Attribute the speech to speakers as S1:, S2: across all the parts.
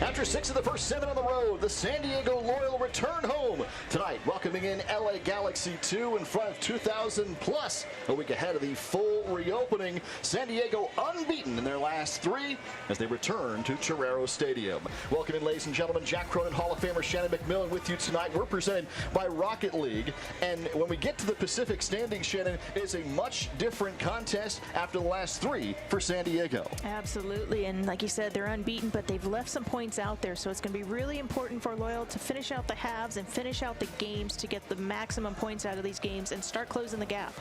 S1: After 6 of the first 7 on the road, the San Diego Loyal return home tonight, welcoming in LA Galaxy 2 in front of 2,000 plus. A week ahead of the full reopening, San Diego unbeaten in their last 3 as they return to Torero Stadium. Welcome in, ladies and gentlemen. Jack Cronin, Hall of Famer Shannon McMillan with you tonight. We're presented by Rocket League, and when we get to the Pacific standings, Shannon, it's a much different contest after the last 3 for San Diego.
S2: Absolutely, and like you said, they're unbeaten, but they've left some points out there, so it's going to be really important for Loyal to finish out the halves and finish out the games to get the maximum points out of these games and start closing the gap.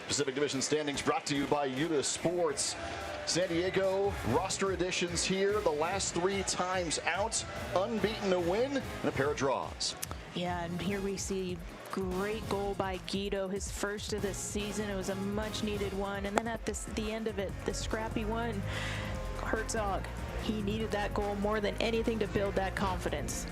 S1: Pacific Division standings brought to you by Yuta Sports. San Diego roster additions here, the last 3 times out, unbeaten, a win, and a pair of draws.
S2: Yeah, and here we see great goal by Guido, his first of the season. It was a much needed one, and then at the end of it, the scrappy one, Herzog. He needed that goal more than anything to build that confidence.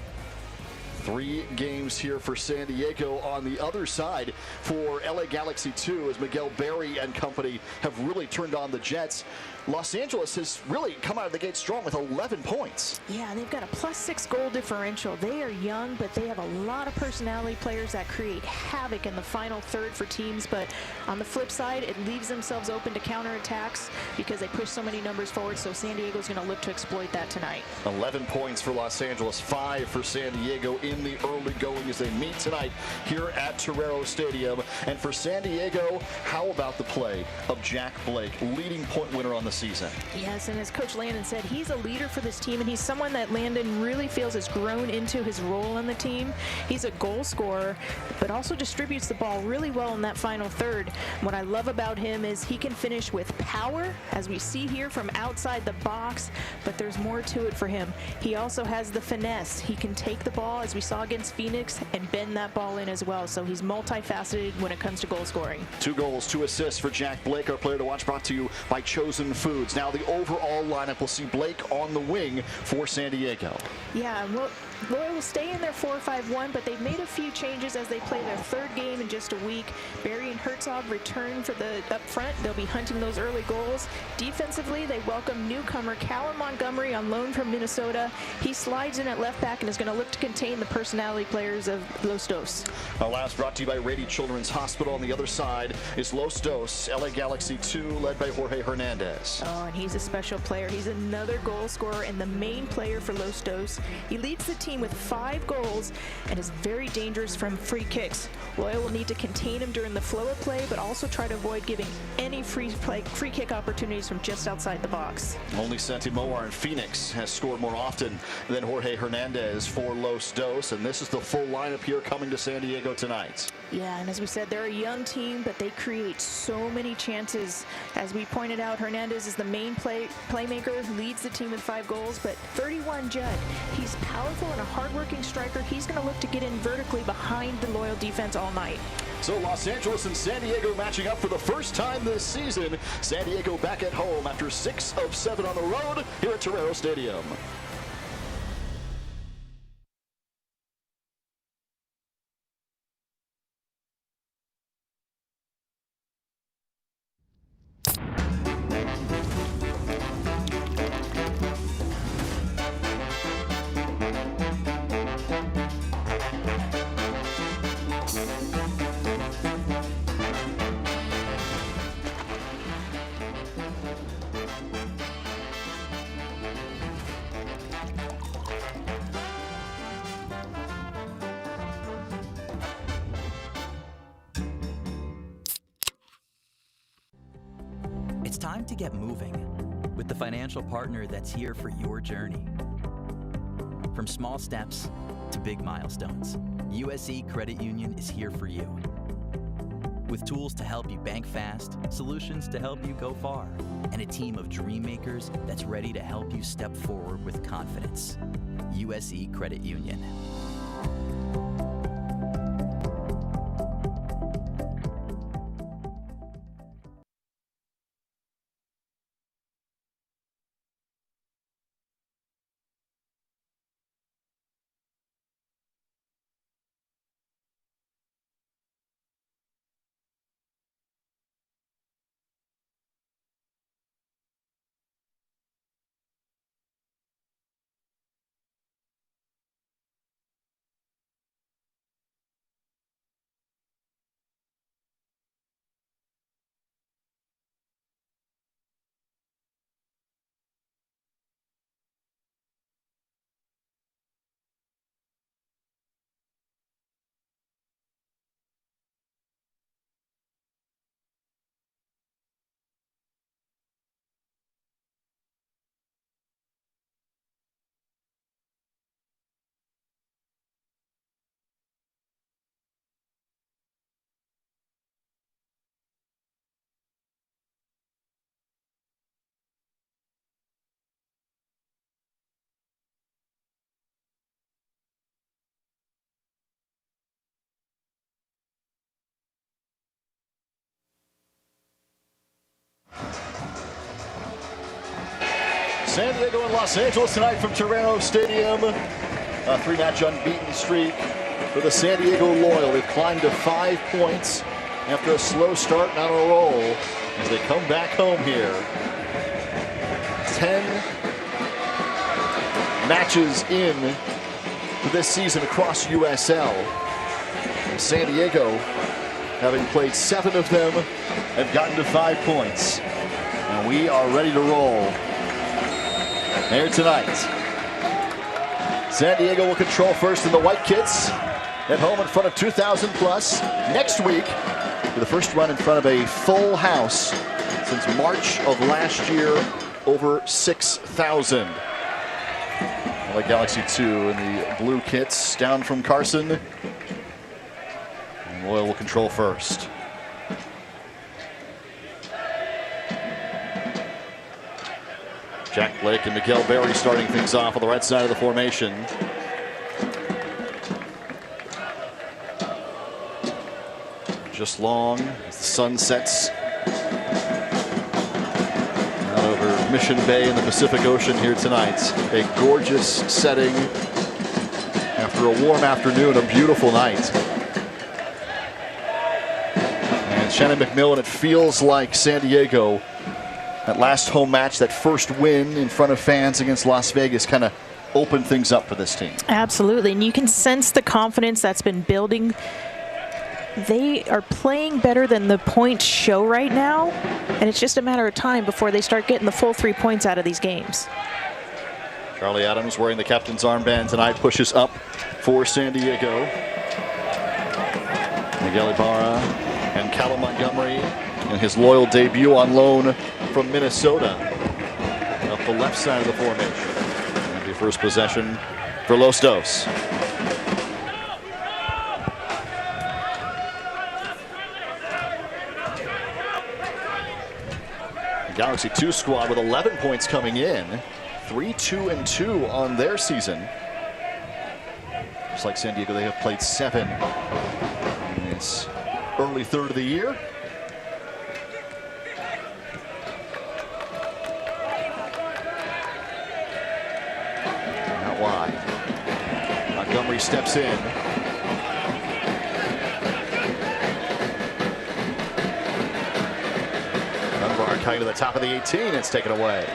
S1: 3 games here for San Diego. On the other side for LA Galaxy 2, as Miguel Berry and company have really turned on the Jets. Los Angeles has really come out of the gate strong with 11 points.
S2: Yeah, and they've got a +6 goal differential. They are young, but they have a lot of personality players that create havoc in the final third for teams. But on the flip side, it leaves themselves open to counterattacks because they push so many numbers forward. So San Diego's going to look to exploit that tonight.
S1: 11 points for Los Angeles, 5 for San Diego in the early going as they meet tonight here at Torero Stadium. And for San Diego, how about the play of Jack Blake, leading point winner on the season?
S2: Yes, and as Coach Landon said, he's a leader for this team, and he's someone that Landon really feels has grown into his role on the team. He's a goal scorer, but also distributes the ball really well in that final third. What I love about him is he can finish with power, as we see here from outside the box, but there's more to it for him. He also has the finesse. He can take the ball, as we saw against Phoenix, and bend that ball in as well. So he's multifaceted when it comes to goal scoring. 2
S1: goals, 2 assists for Jack Blake, our player to watch, brought to you by Chosen Foods. Now the overall lineup will see Blake on the wing for San Diego.
S2: Yeah, Loyal will stay in their 4-5-1, but they've made a few changes as they play their 3rd game in just a week. Berry and Herzog return for the up front. They'll be hunting those early goals. Defensively, they welcome newcomer Callum Montgomery on loan from Minnesota. He slides in at left back and is going to look to contain the personality players of Los Dos.
S1: Our last brought to you by Rady Children's Hospital. On the other side is Los Dos, LA Galaxy 2, led by Jorge Hernandez.
S2: Oh, and he's a special player. He's another goal scorer and the main player for Los Dos. He leads the team with 5 goals and is very dangerous from free kicks. Loyal will need to contain him during the flow of play, but also try to avoid giving any free kick opportunities from just outside the box.
S1: Only Santi Moar in Phoenix has scored more often than Jorge Hernandez for Los Dos, and this is the full lineup here coming to San Diego tonight.
S2: Yeah, and as we said, they're a young team, but they create so many chances. As we pointed out, Hernandez is the main playmaker who leads the team with 5 goals, but 31 Judd, he's powerful and a hardworking striker. He's going to look to get in vertically behind the Loyal defense all night.
S1: So Los Angeles and San Diego matching up for the first time this season. San Diego back at home after 6 of 7 on the road here at Torero Stadium.
S3: It's time to get moving with the financial partner that's here for your journey. From small steps to big milestones, USE Credit Union is here for you. With tools to help you bank fast, solutions to help you go far, and a team of dream makers that's ready to help you step forward with confidence. USE Credit Union.
S1: San Diego and Los Angeles tonight from Terreno Stadium. A 3-match unbeaten streak for the San Diego Loyal. They've climbed to 5 points after a slow start and on a roll as they come back home here. 10 matches in this season across USL. San Diego, having played 7 of them, have gotten to 5 points. And we are ready to roll there tonight. San Diego will control first in the white kits at home in front of 2,000 plus. Next week, for the first run in front of a full house since March of last year, over 6,000. LA Galaxy 2 in the blue kits down from Carson. And Loyal will control first. Jack Blake and Miguel Berry starting things off on the right side of the formation. Just long as the sun sets out over Mission Bay in the Pacific Ocean here tonight. A gorgeous setting after a warm afternoon, a beautiful night. And Shannon McMillan, it feels like San Diego, that last home match, that first win in front of fans against Las Vegas, kind of opened things up for this team.
S2: Absolutely, and you can sense the confidence that's been building. They are playing better than the points show right now, and it's just a matter of time before they start getting the full 3 points out of these games.
S1: Charlie Adams wearing the captain's armband tonight pushes up for San Diego. Miguel Ibarra and Callum Montgomery in his Loyal debut on loan from Minnesota up the left side of the formation. And the first possession for Los Dos. Galaxy 2 squad with 11 points coming in. 3-2-2 on their season. Just like San Diego, they have played 7 in this early third of the year. Out wide. Montgomery steps in. Dunbar coming to the top of the 18. It's taken away.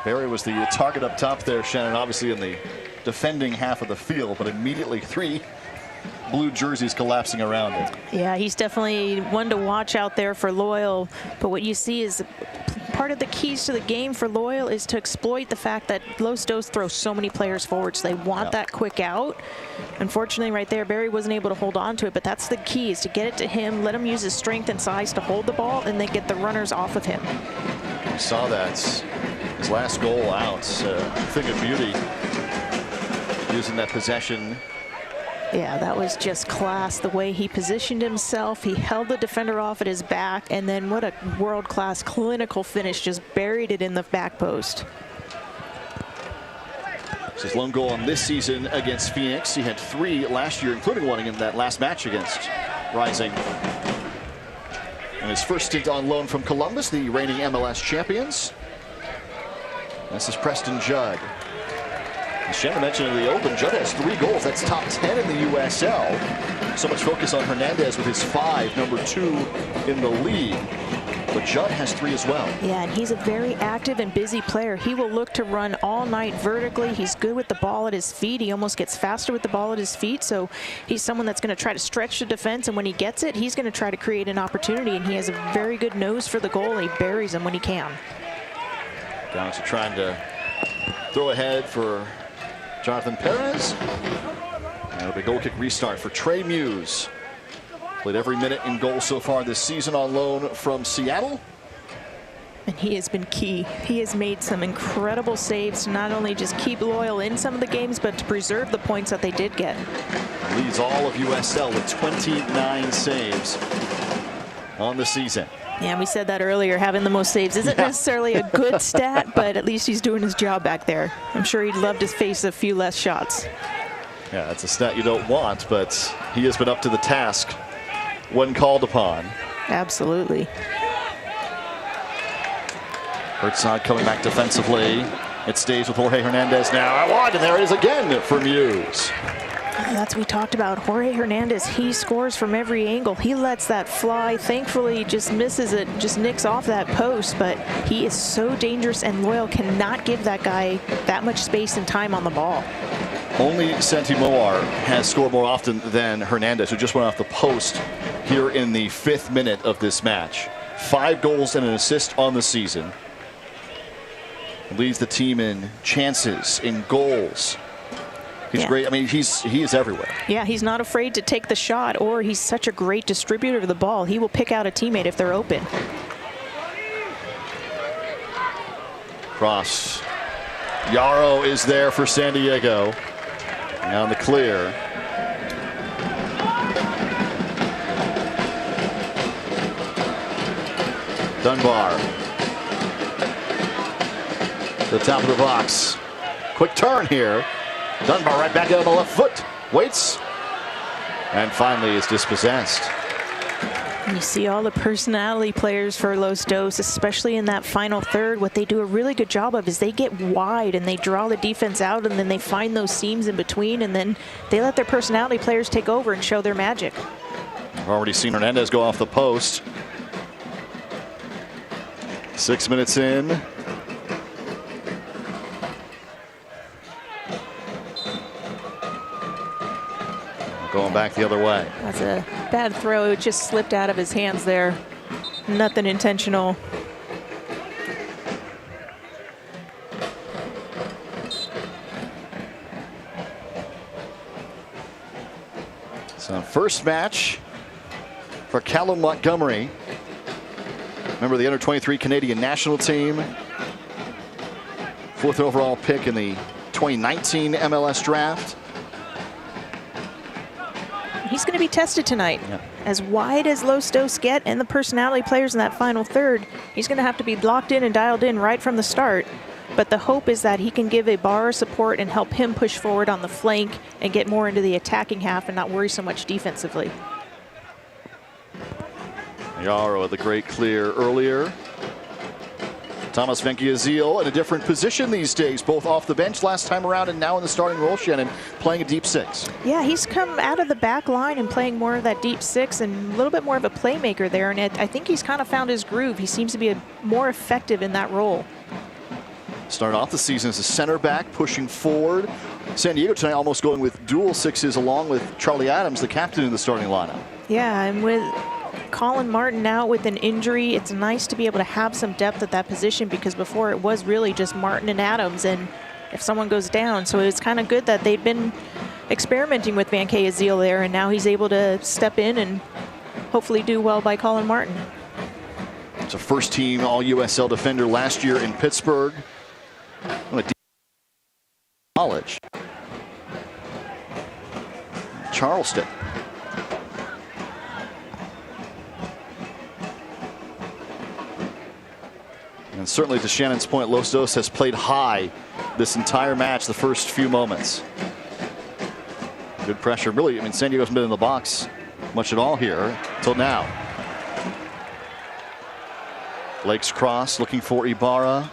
S1: Barry was the target up top there, Shannon, obviously in the defending half of the field, but immediately 3 blue jerseys collapsing around it.
S2: Yeah, he's definitely one to watch out there for Loyal, but what you see is part of the keys to the game for Loyal is to exploit the fact that Los Dos throw so many players forward, so they want that quick out. Unfortunately, right there, Barry wasn't able to hold on to it, but that's the key, is to get it to him, let him use his strength and size to hold the ball, and then get the runners off of him.
S1: We saw that. His last goal out, thing of beauty, using that possession.
S2: Yeah, that was just class, the way he positioned himself. He held the defender off at his back, and then what a world-class clinical finish, just buried it in the back post.
S1: It's his lone goal on this season against Phoenix. He had 3 last year, including one in that last match against Rising. And his first stint on loan from Columbus, the reigning MLS champions. This is Preston Judge. As Shannon mentioned in the open, Judd has 3 goals. That's top 10 in the USL. So much focus on Hernandez with his 5, number 2 in the league. But Judd has 3 as well.
S2: Yeah, and he's a very active and busy player. He will look to run all night vertically. He's good with the ball at his feet. He almost gets faster with the ball at his feet. So he's someone that's going to try to stretch the defense. And when he gets it, he's going to try to create an opportunity. And he has a very good nose for the goal. He buries him when he can.
S1: Galaxy trying to throw ahead for Jonathan Perez. And a big goal kick restart for Trey Muse. Played every minute in goal so far this season on loan from Seattle.
S2: And he has been key. He has made some incredible saves to not only just keep Loyal in some of the games, but to preserve the points that they did get.
S1: Leads all of USL with 29 saves on the season.
S2: Yeah, we said that earlier. Having the most saves isn't necessarily a good stat, but at least he's doing his job back there. I'm sure he'd love to face a few less shots.
S1: Yeah, that's a stat you don't want, but he has been up to the task when called upon.
S2: Absolutely.
S1: Herzog coming back defensively. It stays with Jorge Hernandez now out wide, and there it is again for Muse.
S2: That's what we talked about. Jorge Hernandez, he scores from every angle. He lets that fly. Thankfully, just misses it, just nicks off that post, but he is so dangerous, and Loyal cannot give that guy that much space and time on the ball.
S1: Only Santi Moar has scored more often than Hernandez, who just went off the post here in the 5th minute of this match. 5 goals and an assist on the season. Leads the team in chances, in goals. He's great. I mean, he is everywhere.
S2: Yeah, he's not afraid to take the shot, or he's such a great distributor of the ball. He will pick out a teammate if they're open.
S1: Cross. Yarrow is there for San Diego. Now in the clear. Dunbar. The top of the box. Quick turn here. Dunbar right back out on the left foot. Waits. And finally is dispossessed.
S2: And you see all the personality players for Los Dos, especially in that final third. What they do a really good job of is they get wide and they draw the defense out, and then they find those seams in between, and then they let their personality players take over and show their magic.
S1: I've already seen Hernandez go off the post. 6 minutes in. Going back the other way.
S2: That's a bad throw. It just slipped out of his hands there. Nothing intentional.
S1: So first match for Callum Montgomery. Remember the under-23 Canadian national team. 4th overall pick in the 2019 MLS draft.
S2: He's going to be tested tonight.
S1: Yeah.
S2: As wide as Los Dos get and the personality players in that final third, he's going to have to be locked in and dialed in right from the start. But the hope is that he can give Ibarra support and help him push forward on the flank and get more into the attacking half and not worry so much defensively.
S1: Yarrow with the great clear earlier. Thomas Venkiazil in a different position these days, both off the bench last time around and now in the starting role, Shannon, playing a deep 6.
S2: Yeah, he's come out of the back line and playing more of that deep 6 and a little bit more of a playmaker there, and I think he's kind of found his groove. He seems to be more effective in that role.
S1: Started off the season as a center back, pushing forward. San Diego tonight almost going with dual 6s along with Charlie Adams, the captain in the starting lineup.
S2: Yeah, and with Colin Martin out with an injury, it's nice to be able to have some depth at that position, because before it was really just Martin and Adams, and if someone goes down, so it's kind of good that they've been experimenting with Venkiazil there, and now he's able to step in and hopefully do well by Colin Martin.
S1: It's a first-team All-USL defender last year in Pittsburgh. College. Charleston. And certainly, to Shannon's point, Los Dos has played high this entire match, the first few moments. Good pressure. Really, I mean, San Diego's been in the box much at all here until now. Lake's cross, looking for Ibarra.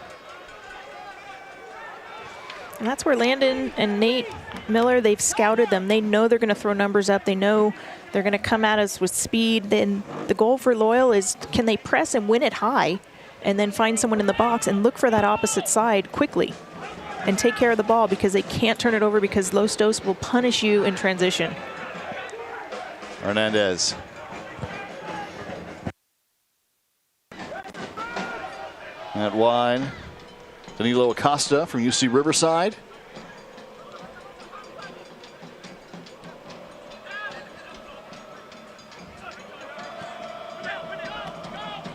S2: And that's where Landon and Nate Miller, they've scouted them. They know they're going to throw numbers up. They know they're going to come at us with speed. Then the goal for Loyal is, can they press and win it high, and then find someone in the box and look for that opposite side quickly and take care of the ball, because they can't turn it over, because Los Dos will punish you in transition.
S1: Hernandez. That wide. Danilo Acosta from UC Riverside.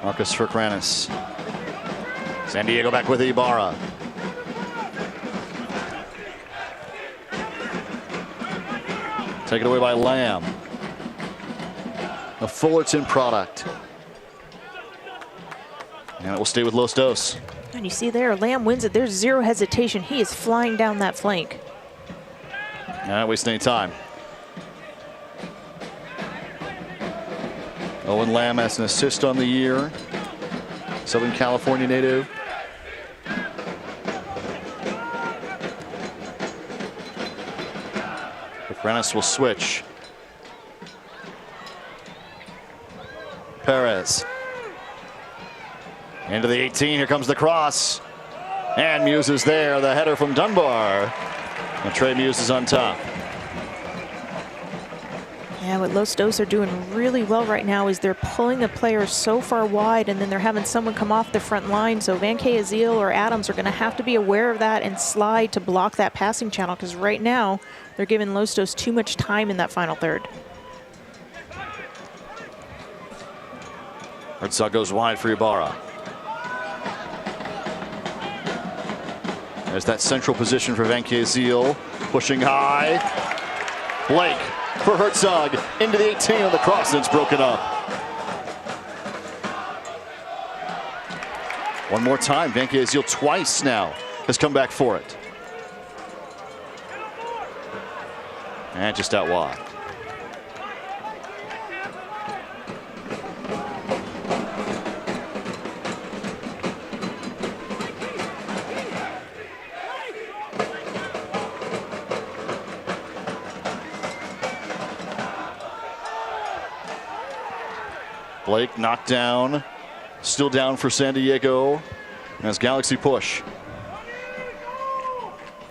S1: Marcus Ferkranis. San Diego back with Ibarra. Taken away by Lamb. A Fullerton product. And it will stay with Los Dos.
S2: And you see there, Lamb wins it. There's zero hesitation. He is flying down that flank.
S1: Not wasting any time. Owen Lamb has an assist on the year. Southern California native. Rennes will switch. Perez. Into the 18, here comes the cross. And Muse is there, the header from Dunbar. And Trey Muse is on top.
S2: Yeah, what Los Dos are doing really well right now is they're pulling the players so far wide, and then they're having someone come off the front line. So Van Azil or Adams are going to have to be aware of that and slide to block that passing channel, because right now they're giving Los Dos too much time in that final third.
S1: Herzog goes wide for Ibarra. There's that central position for Van Azil, pushing high. Blake for Herzog into the 18 on the cross, and it's broken up. One more time, Van Azil twice now has come back for it. And just out wide. Blake knocked down, still down for San Diego as Galaxy push.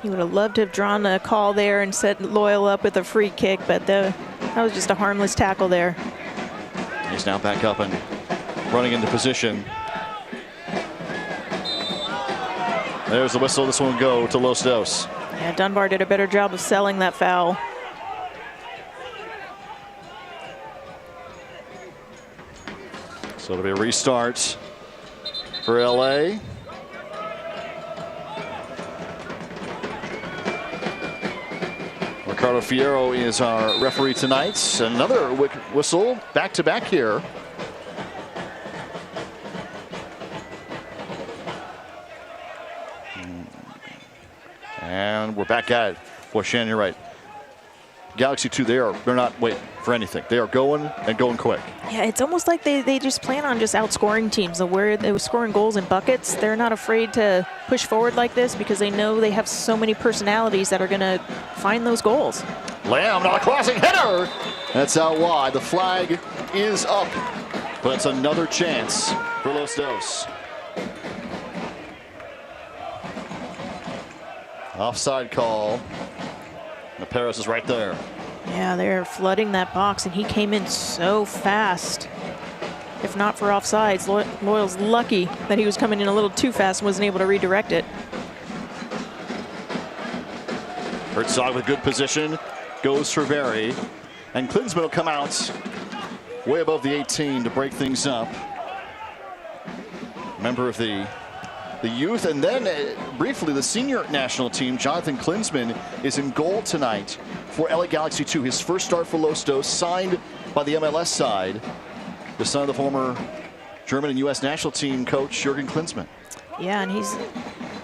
S2: He would have loved to have drawn a call there and set Loyal up with a free kick, but that was just a harmless tackle there.
S1: He's now back up and running into position. There's the whistle. This one will go to Los Dos.
S2: Yeah, Dunbar did a better job of selling that foul.
S1: So it'll be a restart for LA. Ricardo Fierro is our referee tonight. Another whistle back-to-back here. And we're back at it. Boy, Shannon, you're right. Galaxy 2, they're not waiting for anything. They are going and going quick.
S2: Yeah, it's almost like they just plan on just outscoring teams. Where they were scoring goals in buckets, they're not afraid to push forward like this because they know they have so many personalities that are going to find those goals.
S1: Lamb, not a crossing header. That's out wide. The flag is up, but it's another chance for Los Dos. Offside call. And Perez is right there.
S2: Yeah, they're flooding that box, and he came in so fast. If not for offsides, Loyal's lucky that he was coming in a little too fast and wasn't able to redirect it.
S1: Herzog with good position, goes for Berry, and Klinsmann will come out way above the 18 to break things up. Member of the youth, and then briefly the senior national team, Jonathan Klinsmann, is in goal tonight for LA Galaxy 2. His first start for Los Dos, signed by the MLS side, the son of the former German and U.S. national team coach Jurgen Klinsmann.
S2: Yeah, and he's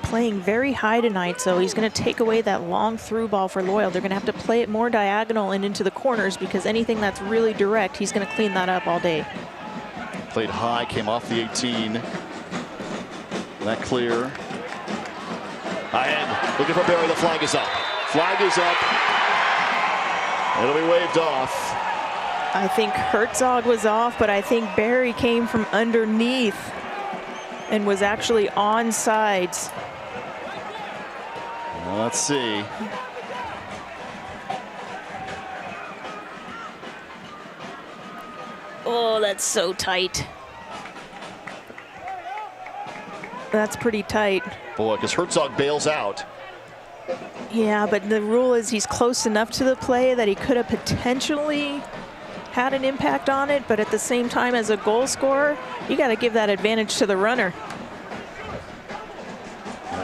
S2: playing very high tonight, so he's going to take away that long through ball for Loyal. They're going to have to play it more diagonal and into the corners, because anything that's really direct, he's going to clean that up all day.
S1: Played high, came off the 18. That clear. Ahead, looking for Berry. The flag is up. Flag is up. It'll be waved off.
S2: I think Herzog was off, but I think Berry came from underneath and was actually on sides.
S1: Well, let's see.
S2: Oh, that's so tight. That's pretty tight.
S1: Boy, because Herzog bails out.
S2: Yeah, but the rule is he's close enough to the play that he could have potentially had an impact on it, but at the same time, as a goal scorer, you got to give that advantage to the runner.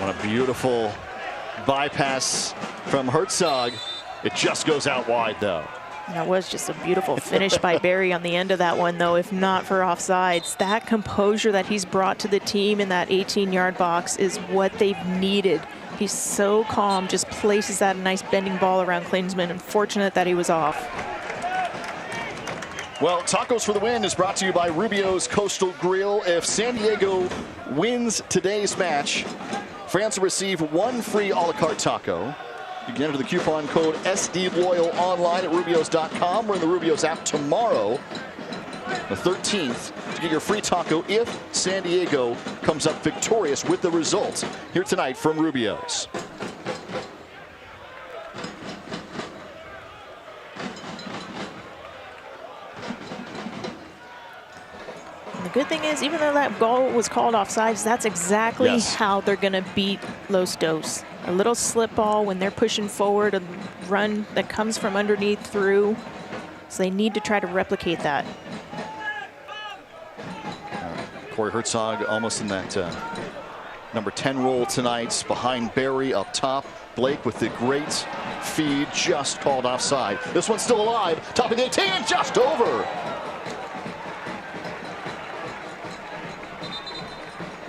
S1: What a beautiful bypass from Herzog. It just goes out wide, though.
S2: That was just a beautiful finish by Berry on the end of that one, though, if not for offsides. That composure that he's brought to the team in that 18-yard box is what they've needed. He's so calm, just places that nice bending ball around Klinsmann. Unfortunate that he was off.
S1: Well, Tacos for the Win is brought to you by Rubio's Coastal Grill. If San Diego wins today's match, fans will receive one free a la carte taco. You can enter the coupon code SDLoyal online at Rubios.com or in the Rubios app tomorrow, the 13th, to get your free taco if San Diego comes up victorious with the result here tonight from Rubios.
S2: The good thing is, even though that goal was called offsides, that's exactly how they're going to beat Los Dos. A little slip ball when they're pushing forward, a run that comes from underneath through. So they need to try to replicate that.
S1: Jorge Herzog almost in that number 10 role tonight, behind Barry up top. Blake with the great feed, just called offside. This one's still alive, top of the 18, just over.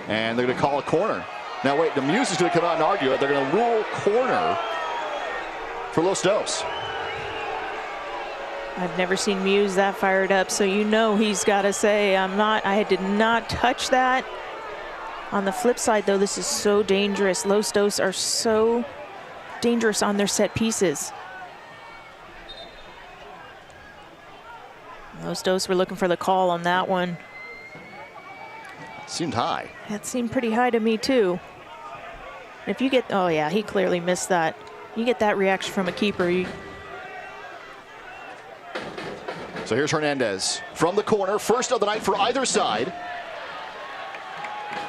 S1: And they're going to call a corner. Now wait, the Muse is going to come out and argue it. They're going to rule corner for Los Dos.
S2: I've never seen Muse that fired up, so you know he's got to say, I did not touch that. On the flip side, though, this is so dangerous. Los Dos are so dangerous on their set pieces. Los Dos were looking for the call on that one.
S1: Seemed high.
S2: That seemed pretty high to me, too. If you get, oh yeah, he clearly missed that. You get that reaction from a keeper.
S1: So here's Hernandez from the corner, first of the night for either side.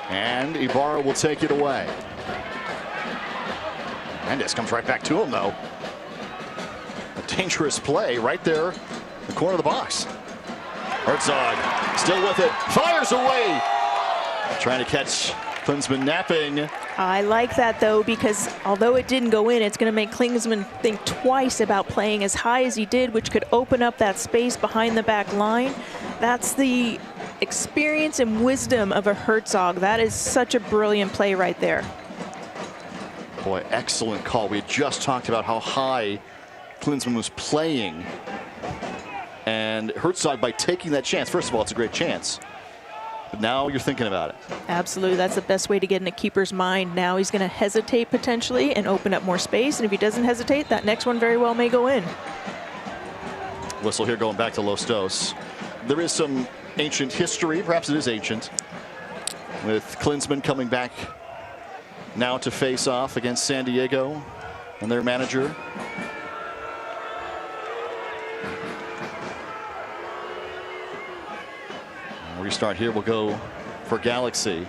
S1: And Ibarra will take it away. Hernandez comes right back to him, though. A dangerous play right there in the corner of the box. Herzog still with it, fires away. Trying to catch Klinsmann napping.
S2: I like that, though, because although it didn't go in, it's going to make Klinsmann think twice about playing as high as he did, which could open up that space behind the back line. That's the experience and wisdom of a Herzog. That is such a brilliant play right there.
S1: Boy, excellent call. We had just talked about how high Klinsmann was playing. And Herzog, by taking that chance, first of all, it's a great chance. But now you're thinking about it.
S2: Absolutely. That's the best way to get in a keeper's mind. Now he's going to hesitate potentially and open up more space. And if he doesn't hesitate, that next one very well may go in.
S1: Whistle here going back to Los Dos. There is some ancient history, perhaps it is ancient, with Klinsmann coming back now to face off against San Diego and their manager. Restart here will go for Galaxy.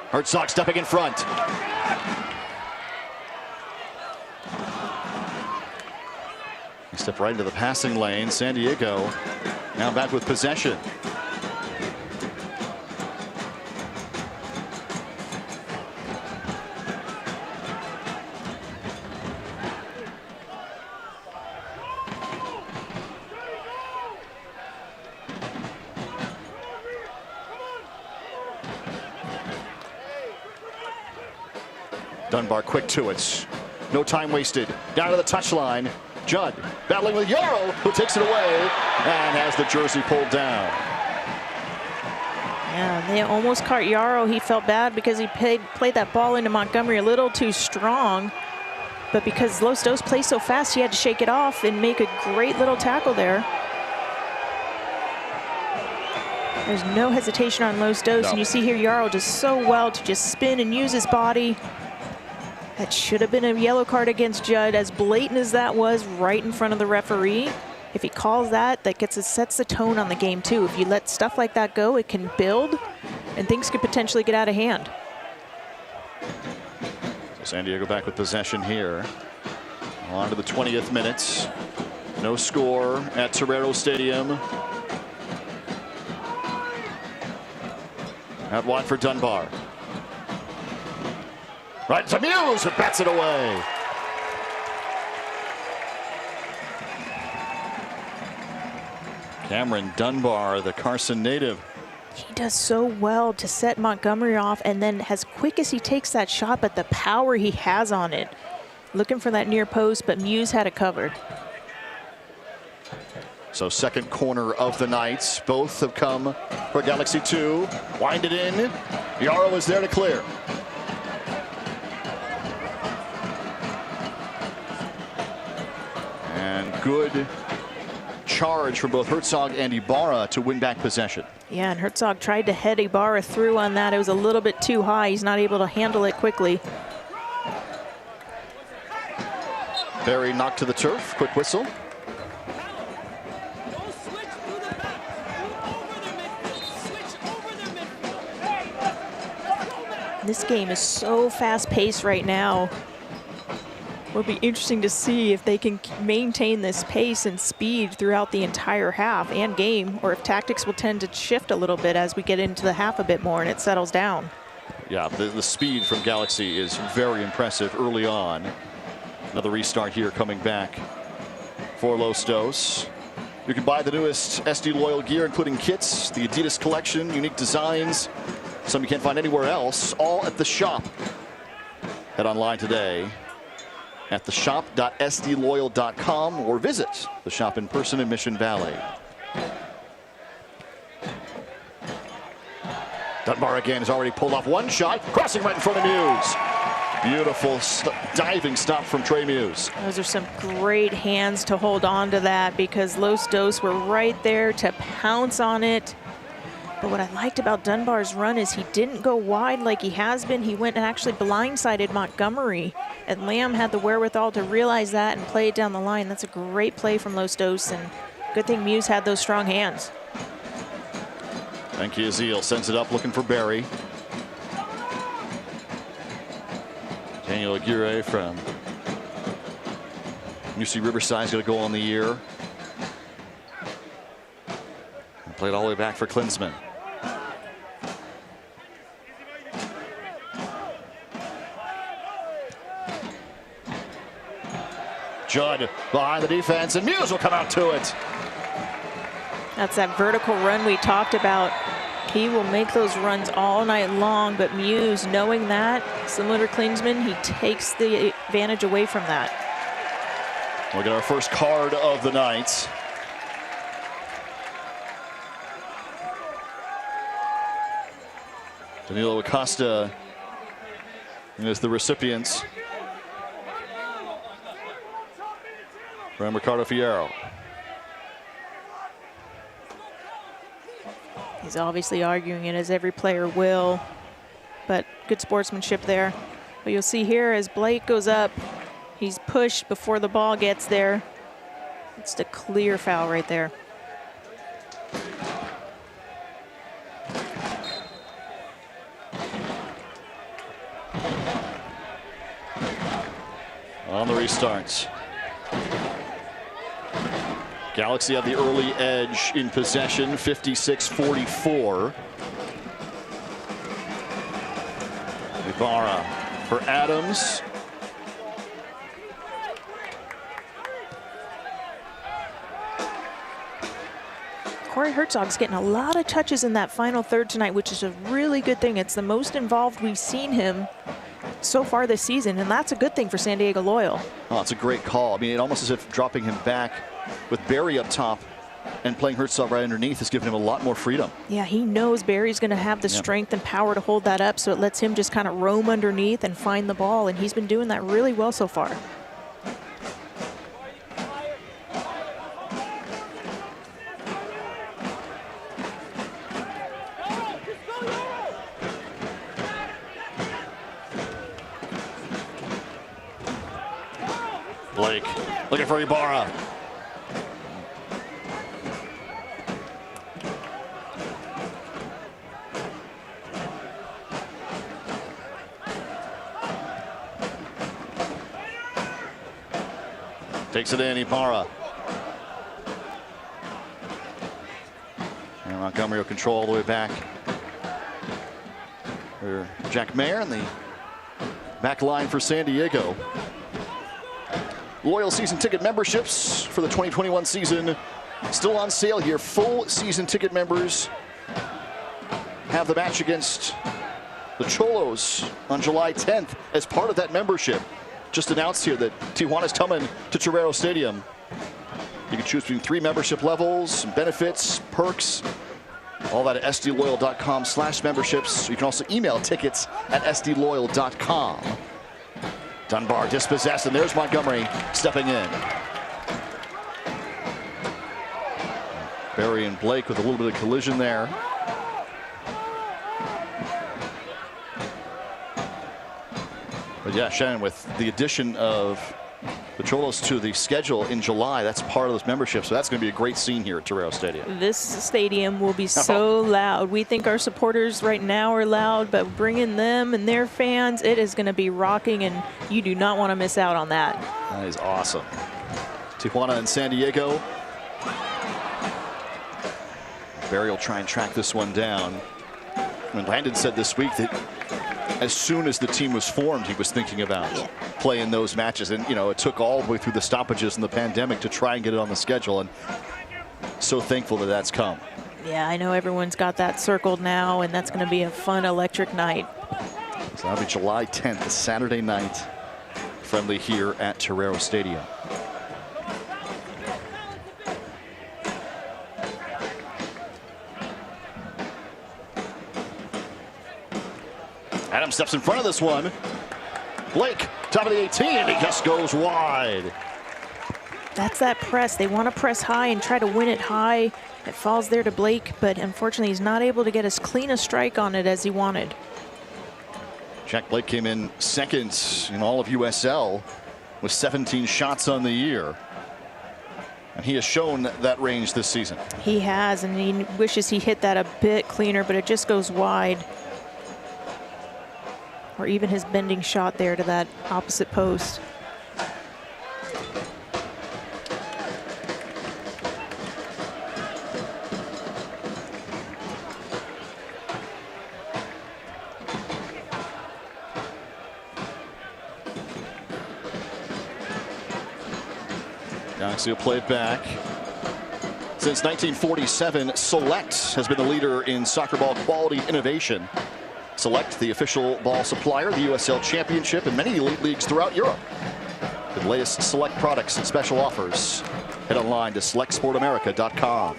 S1: Herzog stepping in front. He stepped right into the passing lane. San Diego now back with possession. Dunbar quick to it. No time wasted. Down to the touchline. Judd battling with Yarrow, who takes it away and has the jersey pulled down.
S2: Yeah, they almost caught Yarrow. He felt bad because he played that ball into Montgomery a little too strong. But because Los Dos plays so fast, he had to shake it off and make a great little tackle there. There's no hesitation on Los Dos, and you see here Yarrow just so well to just spin and use his body. That should have been a yellow card against Judd, as blatant as that was right in front of the referee. If he calls that, sets the tone on the game too. If you let stuff like that go, it can build, and things could potentially get out of hand.
S1: So San Diego back with possession here. On to the 20th minute. No score at Torero Stadium. Out wide for Dunbar. Right to Muse, who bats it away. Cameron Dunbar, the Carson native.
S2: He does so well to set Montgomery off, and then as quick as he takes that shot, but the power he has on it. Looking for that near post, but Muse had it covered.
S1: So second corner of the night. Both have come for Galaxy 2. Wind it in. Yarrow is there to clear. And good charge from both Herzog and Ibarra to win back possession.
S2: Yeah, and Herzog tried to head Ibarra through on that. It was a little bit too high. He's not able to handle it quickly.
S1: Barry knocked to the turf. Quick whistle.
S2: This game is so fast-paced right now. It'll be interesting to see if they can maintain this pace and speed throughout the entire half and game, or if tactics will tend to shift a little bit as we get into the half a bit more and it settles down.
S1: Yeah, the speed from Galaxy is very impressive early on. Another restart here coming back for Los Dos. You can buy the newest SD Loyal gear, including kits, the Adidas collection, unique designs, some you can't find anywhere else, all at the shop. Head online today at theshop.sdloyal.com or visit the shop in person in Mission Valley. Dunbar again has already pulled off one shot, crossing right in front of Muse. Beautiful diving stop from Trey Muse.
S2: Those are some great hands to hold on to that, because Los Dos were right there to pounce on it. But what I liked about Dunbar's run is he didn't go wide like he has been. He went and actually blindsided Montgomery, and Lamb had the wherewithal to realize that and play it down the line. That's a great play from Los Dos, and good thing Muse had those strong hands.
S1: Thank you, Azil sends it up looking for Barry. Daniel Aguirre from UC Riverside's got a goal in the year. And played all the way back for Klinsmann. Judd behind the defense, and Muse will come out to it.
S2: That's that vertical run we talked about. He will make those runs all night long, but Muse, knowing that, similar to Klinsmann, he takes the advantage away from that.
S1: We'll get our first card of the night. Danilo Acosta is the recipients from Ricardo Fierro.
S2: He's obviously arguing it, as every player will, but good sportsmanship there. But you'll see here as Blake goes up, he's pushed before the ball gets there. It's a clear foul right there.
S1: On the restarts. Galaxy have the early edge in possession, 56-44. Ibarra for Adams.
S2: Jorge Herzog's getting a lot of touches in that final third tonight, which is a really good thing. It's the most involved we've seen him so far this season, and that's a good thing for San Diego Loyal.
S1: Oh, it's a great call. I mean, it almost as if dropping him back with Barry up top and playing Herzog right underneath has given him a lot more freedom.
S2: Yeah, he knows Barry's going to have the strength and power to hold that up, so it lets him just kind of roam underneath and find the ball, and he's been doing that really well so far.
S1: Blake looking for Ibarra. Takes it in, Ibarra. And Montgomery will control all the way back. For Jack Mayer in the back line for San Diego. Loyal season ticket memberships for the 2021 season still on sale here. Full season ticket members have the match against the Cholos on July 10th as part of that membership. Just announced here that Tijuana's coming to Torero Stadium. You can choose between 3 membership levels, benefits, perks, all that at sdloyal.com/memberships. You can also email tickets at sdloyal.com. Dunbar dispossessed, and there's Montgomery stepping in. Barry and Blake with a little bit of collision there. But yeah, Shannon, with the addition of the Cholos to the schedule in July, that's part of this membership, so that's going to be a great scene here at Torero Stadium.
S2: This stadium will be so loud. We think our supporters right now are loud, but bringing them and their fans, it is going to be rocking, and you do not want to miss out on that.
S1: That is awesome. Tijuana and San Diego. Barry will try and track this one down. I mean, Landon said this week that as soon as the team was formed, he was thinking about playing those matches. And, you know, it took all the way through the stoppages and the pandemic to try and get it on the schedule. And so thankful that that's come.
S2: Yeah, I know everyone's got that circled now, and that's going to be a fun, electric night.
S1: So that'll be July 10th, a Saturday night, friendly here at Torero Stadium. Adam steps in front of this one. Blake, top of the 18, and he just goes wide.
S2: That's that press. They want to press high and try to win it high. It falls there to Blake, but unfortunately he's not able to get as clean a strike on it as he wanted.
S1: Jack Blake came in second in all of USL with 17 shots on the year. And he has shown that range this season.
S2: He has, and he wishes he hit that a bit cleaner, but it just goes wide. Or even his bending shot there to that opposite post.
S1: Galaxy will play it back. Since 1947, Select has been the leader in soccer ball quality innovation. Select, the official ball supplier, the USL Championship, and many elite leagues throughout Europe. For the latest Select products and special offers, head online to selectsportamerica.com.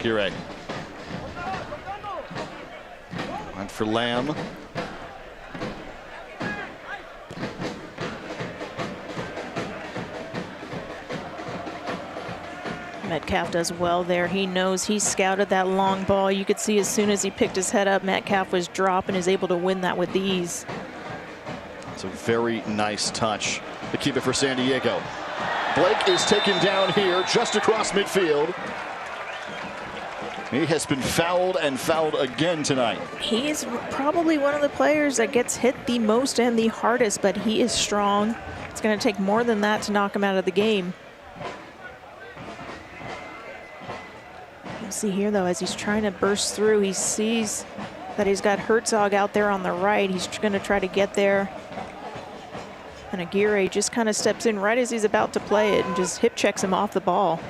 S1: Kire. Went for Lamb.
S2: Metcalf does well there. He knows he scouted that long ball. You could see as soon as he picked his head up, Metcalf was dropping, is able to win that with ease.
S1: It's a very nice touch to keep it for San Diego. Blake is taken down here just across midfield. He has been fouled and fouled again tonight.
S2: He is probably one of the players that gets hit the most and the hardest, but he is strong. It's going to take more than that to knock him out of the game. You'll see here, though, as he's trying to burst through, he sees that he's got Herzog out there on the right. He's going to try to get there. And Aguirre just kind of steps in right as he's about to play it and just hip checks him off the ball.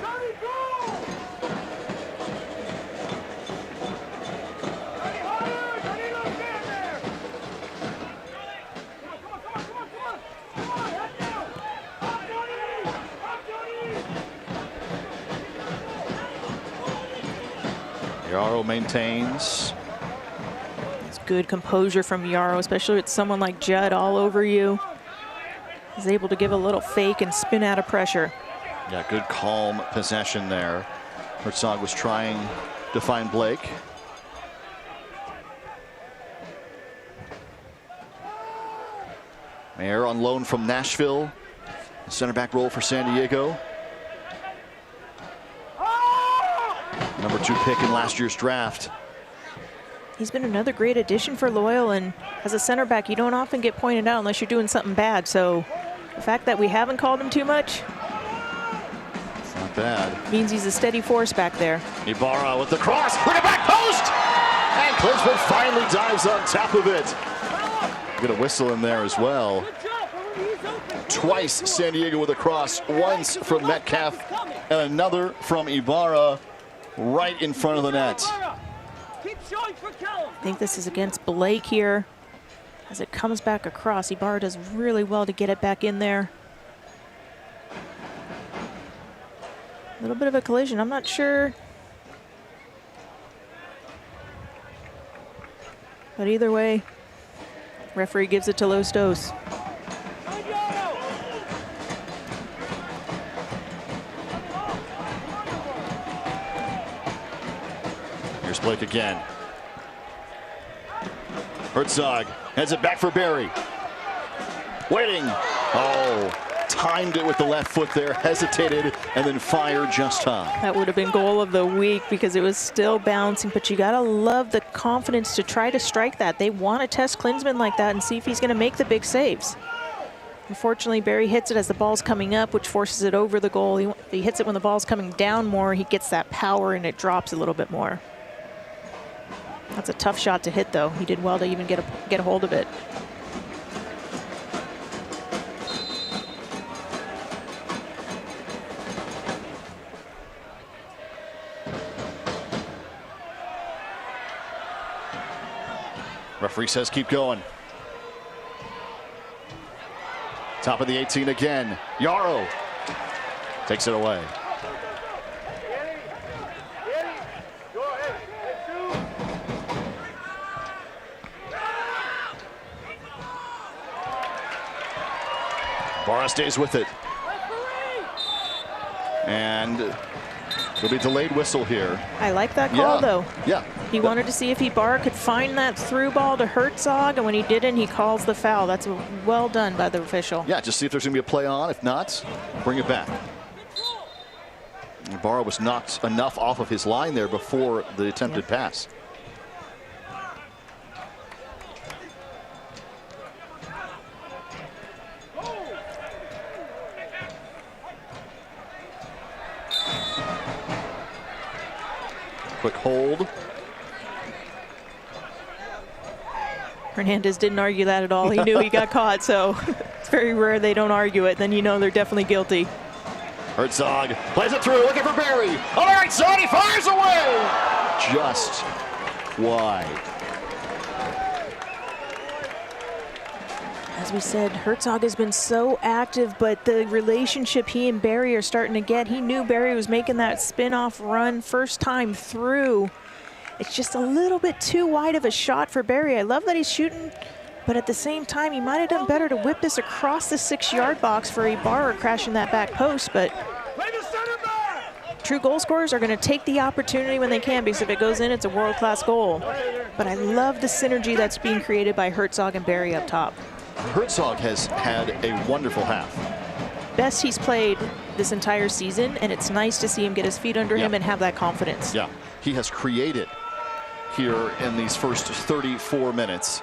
S1: Yarrow maintains.
S2: It's good composure from Yarrow, especially with someone like Judd all over you. He's able to give a little fake and spin out of pressure.
S1: Yeah, good calm possession there. Herzog was trying to find Blake. Mayer on loan from Nashville. Center back role for San Diego. Number 2 pick in last year's draft.
S2: He's been another great addition for Loyal, and as a center back, you don't often get pointed out unless you're doing something bad. So the fact that we haven't called him too much,
S1: it's not bad.
S2: Means he's a steady force back there.
S1: Ibarra with the cross, look at back post! And Klinsmann finally dives on top of it. Get a whistle in there as well. Twice San Diego with a cross, once from Metcalf and another from Ibarra right in front of the net.
S2: I think this is against Blake here. As it comes back across, Ibarra does really well to get it back in there. A little bit of a collision. I'm not sure. But either way, referee gives it to Los Dos.
S1: Here's Blake again. Herzog heads it back for Barry. Waiting. Oh, timed it with the left foot there, hesitated, and then fired just high.
S2: That would have been goal of the week because it was still bouncing, but you gotta love the confidence to try to strike that. They want to test Klinsmann like that and see if he's gonna make the big saves. Unfortunately, Barry hits it as the ball's coming up, which forces it over the goal. If he hits it when the ball's coming down more, he gets that power and it drops a little bit more. That's a tough shot to hit, though. He did well to even get a hold of it.
S1: Referee says keep going. Top of the 18 again. Yarrow takes it away. Barra stays with it. And it'll be delayed whistle here.
S2: I like that call, though.
S1: Yeah.
S2: He wanted to see if Ibarra could find that through ball to Herzog, and when he didn't, he calls the foul. That's well done by the official.
S1: Yeah, just see if there's going to be a play on. If not, bring it back. Ibarra was knocked enough off of his line there before the attempted pass. Quick hold.
S2: Hernandez didn't argue that at all. He knew he got caught, so it's very rare they don't argue it. Then you know they're definitely guilty.
S1: Herzog plays it through, looking for Barry. On the right side, he fires away. Just wide.
S2: As we said, Herzog has been so active, but the relationship he and Barry are starting to get, he knew Barry was making that spin-off run first time through. It's just a little bit too wide of a shot for Barry. I love that he's shooting, but at the same time, he might have done better to whip this across the 6-yard box for Ibarra crashing that back post, but true goal scorers are going to take the opportunity when they can, because if it goes in, it's a world-class goal. But I love the synergy that's being created by Herzog and Barry up top.
S1: Herzog has had a wonderful half.
S2: Best he's played this entire season, and it's nice to see him get his feet under him and have that confidence.
S1: Yeah, he has created here in these first 34 minutes.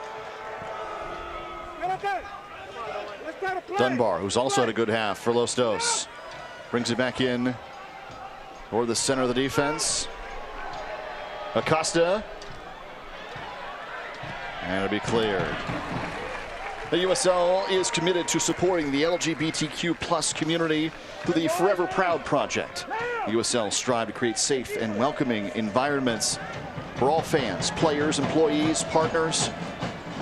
S1: Dunbar, who's also had a good half for Los Dos, brings it back in toward the center of the defense. Acosta, and it'll be cleared. The USL is committed to supporting the LGBTQ+ community through the Forever Proud project. The USL strive to create safe and welcoming environments for all fans, players, employees, partners.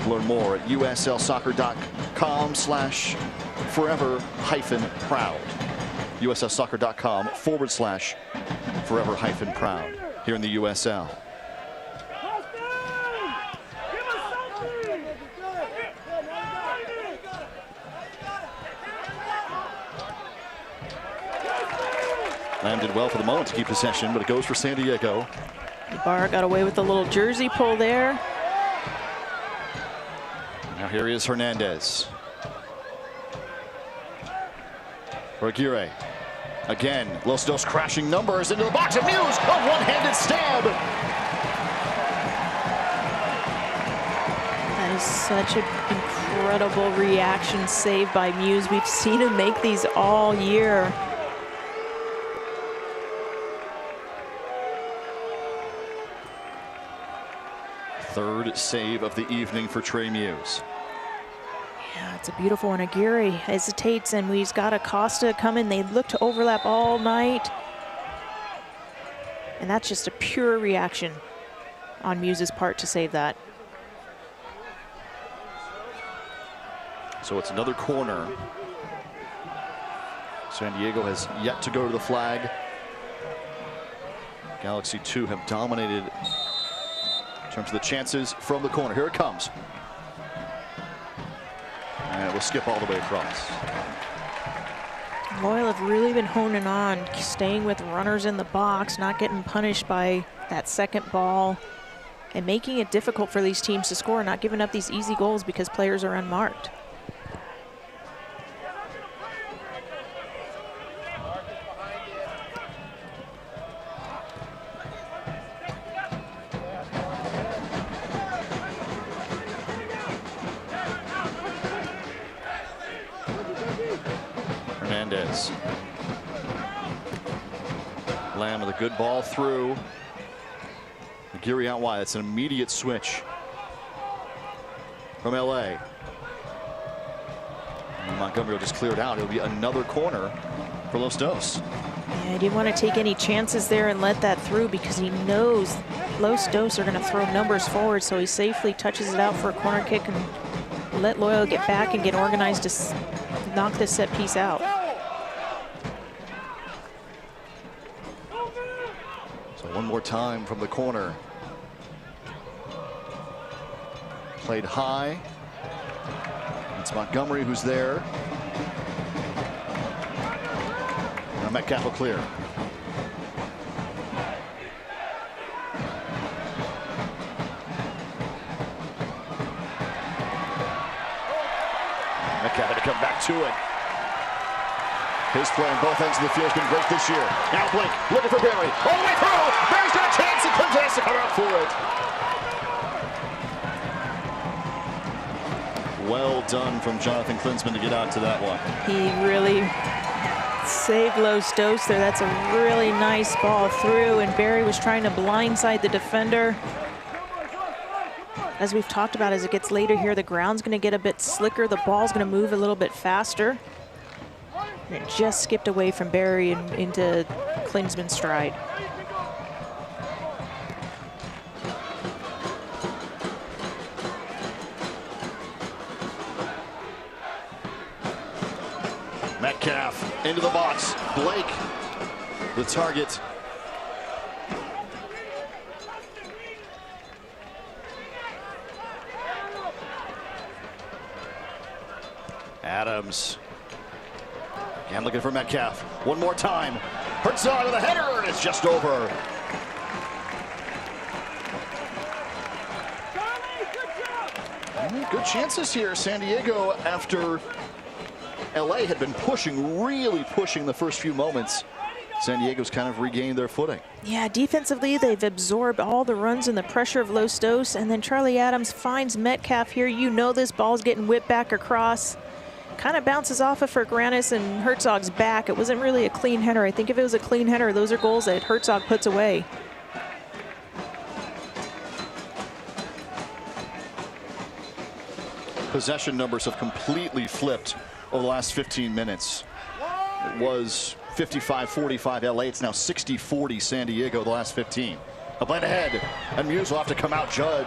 S1: Learn more at uslsoccer.com/forever-proud. uslsoccer.com/forever-proud here in the USL. Lamb did well for the moment to keep possession, but it goes for San Diego.
S2: Ibarra got away with a little jersey pull there.
S1: Now here is Hernandez. Aguirre. Again, Los Dos crashing numbers into the box of Muse. A one-handed stab.
S2: That is such an incredible reaction save by Muse. We've seen him make these all year.
S1: Third save of the evening for Trey Muse.
S2: That's a beautiful one. Aguirre hesitates, and we've got Acosta coming. They look to overlap all night. And that's just a pure reaction on Muse's part to save that.
S1: So it's another corner. San Diego has yet to go to the flag. Galaxy 2 have dominated in terms of the chances from the corner. Here it comes. And it will skip all the way across.
S2: Loyal have really been honing on, staying with runners in the box, not getting punished by that second ball, and making it difficult for these teams to score, not giving up these easy goals because players are unmarked.
S1: Hernandez. Lamb with a good ball through. Aguirre out wide. That's an immediate switch from LA. And Montgomery will just clear it out. It'll be another corner for Los Dos.
S2: Yeah, he didn't want to take any chances there and let that through because he knows Los Dos are going to throw numbers forward, so he safely touches it out for a corner kick and let Loyal get back and get organized to knock this set piece out.
S1: So one more time from the corner. Played high. It's Montgomery who's there. Now Metcalf will clear. Metcalf had to come back to it. His play on both ends of the field has been great this year. Now Blake looking for Barry. All the way through. Barry's got a chance. And Clemson has to come out for it. Well done from Jonathan Klinsmann to get out to that one.
S2: He really saved Los Dos there. That's a really nice ball through, and Barry was trying to blindside the defender. As we've talked about, as it gets later here, the ground's going to get a bit slicker. The ball's going to move a little bit faster. And it just skipped away from Barry and into Klinsmann's stride.
S1: Metcalf into the box. Blake, the target. Adams. Again looking for Metcalf. One more time. Herzog with a header, and it's just over. Good chances here. San Diego, after LA had been pushing, really pushing the first few moments. San Diego's kind of regained their footing.
S2: Yeah, defensively, they've absorbed all the runs and the pressure of Los Dos, and then Charlie Adams finds Metcalf here. You know this ball's getting whipped back across. Kind of bounces off of Fergranis and Herzog's back. It wasn't really a clean header. I think if it was a clean header, those are goals that Herzog puts away.
S1: Possession numbers have completely flipped over the last 15 minutes. It was 55-45 LA. It's now 60-40 San Diego the last 15. A blend ahead, and Muse will have to come out. Judd,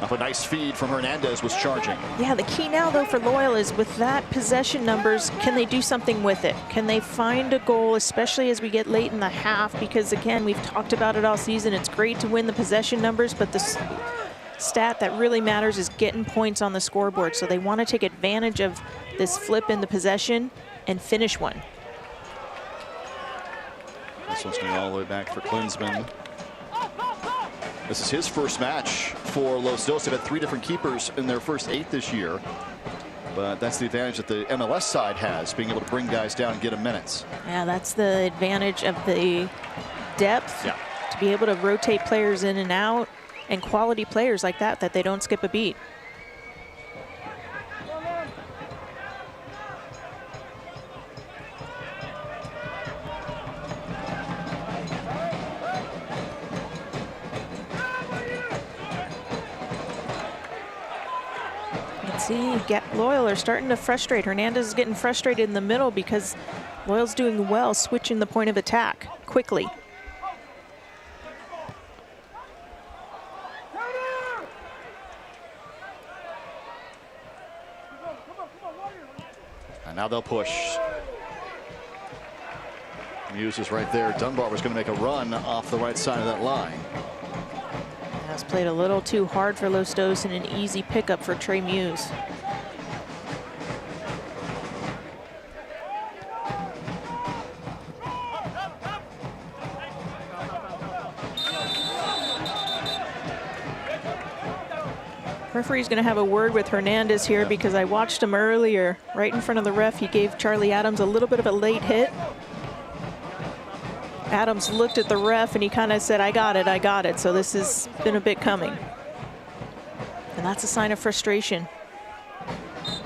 S1: off a nice feed from Hernandez, was charging.
S2: Yeah, the key now, though, for Loyal is with that possession numbers, can they do something with it? Can they find a goal, especially as we get late in the half? Because, again, we've talked about it all season. It's great to win the possession numbers, but the stat that really matters is getting points on the scoreboard. So they want to take advantage of this flip in the possession and finish one.
S1: This one's going all the way back for Klinsmann. This is his first match for Los Dos. They've had 3 different keepers in their first 8 this year. But that's the advantage that the MLS side has, being able to bring guys down and get them minutes.
S2: Yeah, that's the advantage of the depth,
S1: yeah,
S2: to be able to rotate players in and out, and quality players like that they don't skip a beat. See, Loyal are starting to frustrate. Hernandez is getting frustrated in the middle because Loyal's doing well, switching the point of attack quickly.
S1: And now they'll push. Muse is right there. Dunbar was going to make a run off the right side of that line.
S2: That's played a little too hard for Los Dos and an easy pickup for Trey Muse. Referee's going to have a word with Hernandez here because I watched him earlier. Right in front of the ref, he gave Charlie Adams a little bit of a late hit. Adams looked at the ref and he kind of said, I got it, I got it. So this has been a bit coming. And that's a sign of frustration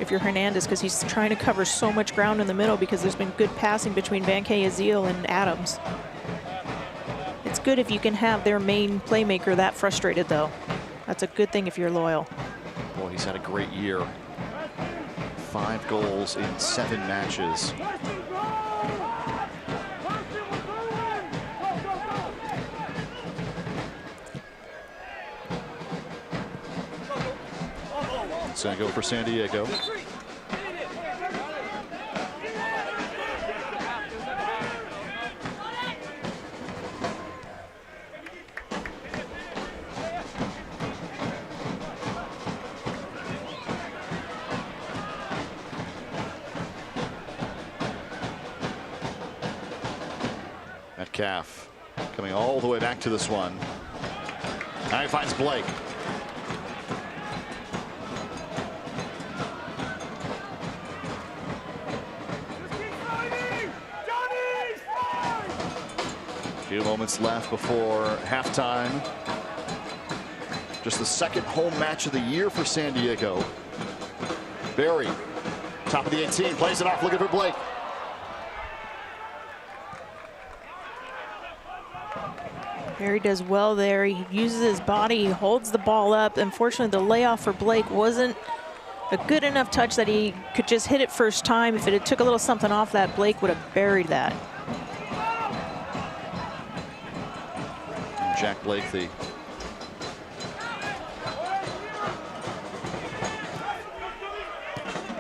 S2: if you're Hernandez, because he's trying to cover so much ground in the middle because there's been good passing between Bankay Azil and Adams. It's good if you can have their main playmaker that frustrated, though. That's a good thing if you're Loyal.
S1: Boy, he's had a great year. 5 goals in 7 matches. It's going to go for San Diego. Metcalf coming all the way back to this one. Now he finds Blake. Few moments left before halftime. Just the second home match of the year for San Diego. Barry, top of the 18, plays it off, looking for Blake.
S2: Barry does well there. He uses his body, he holds the ball up. Unfortunately, the layoff for Blake wasn't a good enough touch that he could just hit it first time. If it had took a little something off that, Blake would have buried that.
S1: Jack Blake, the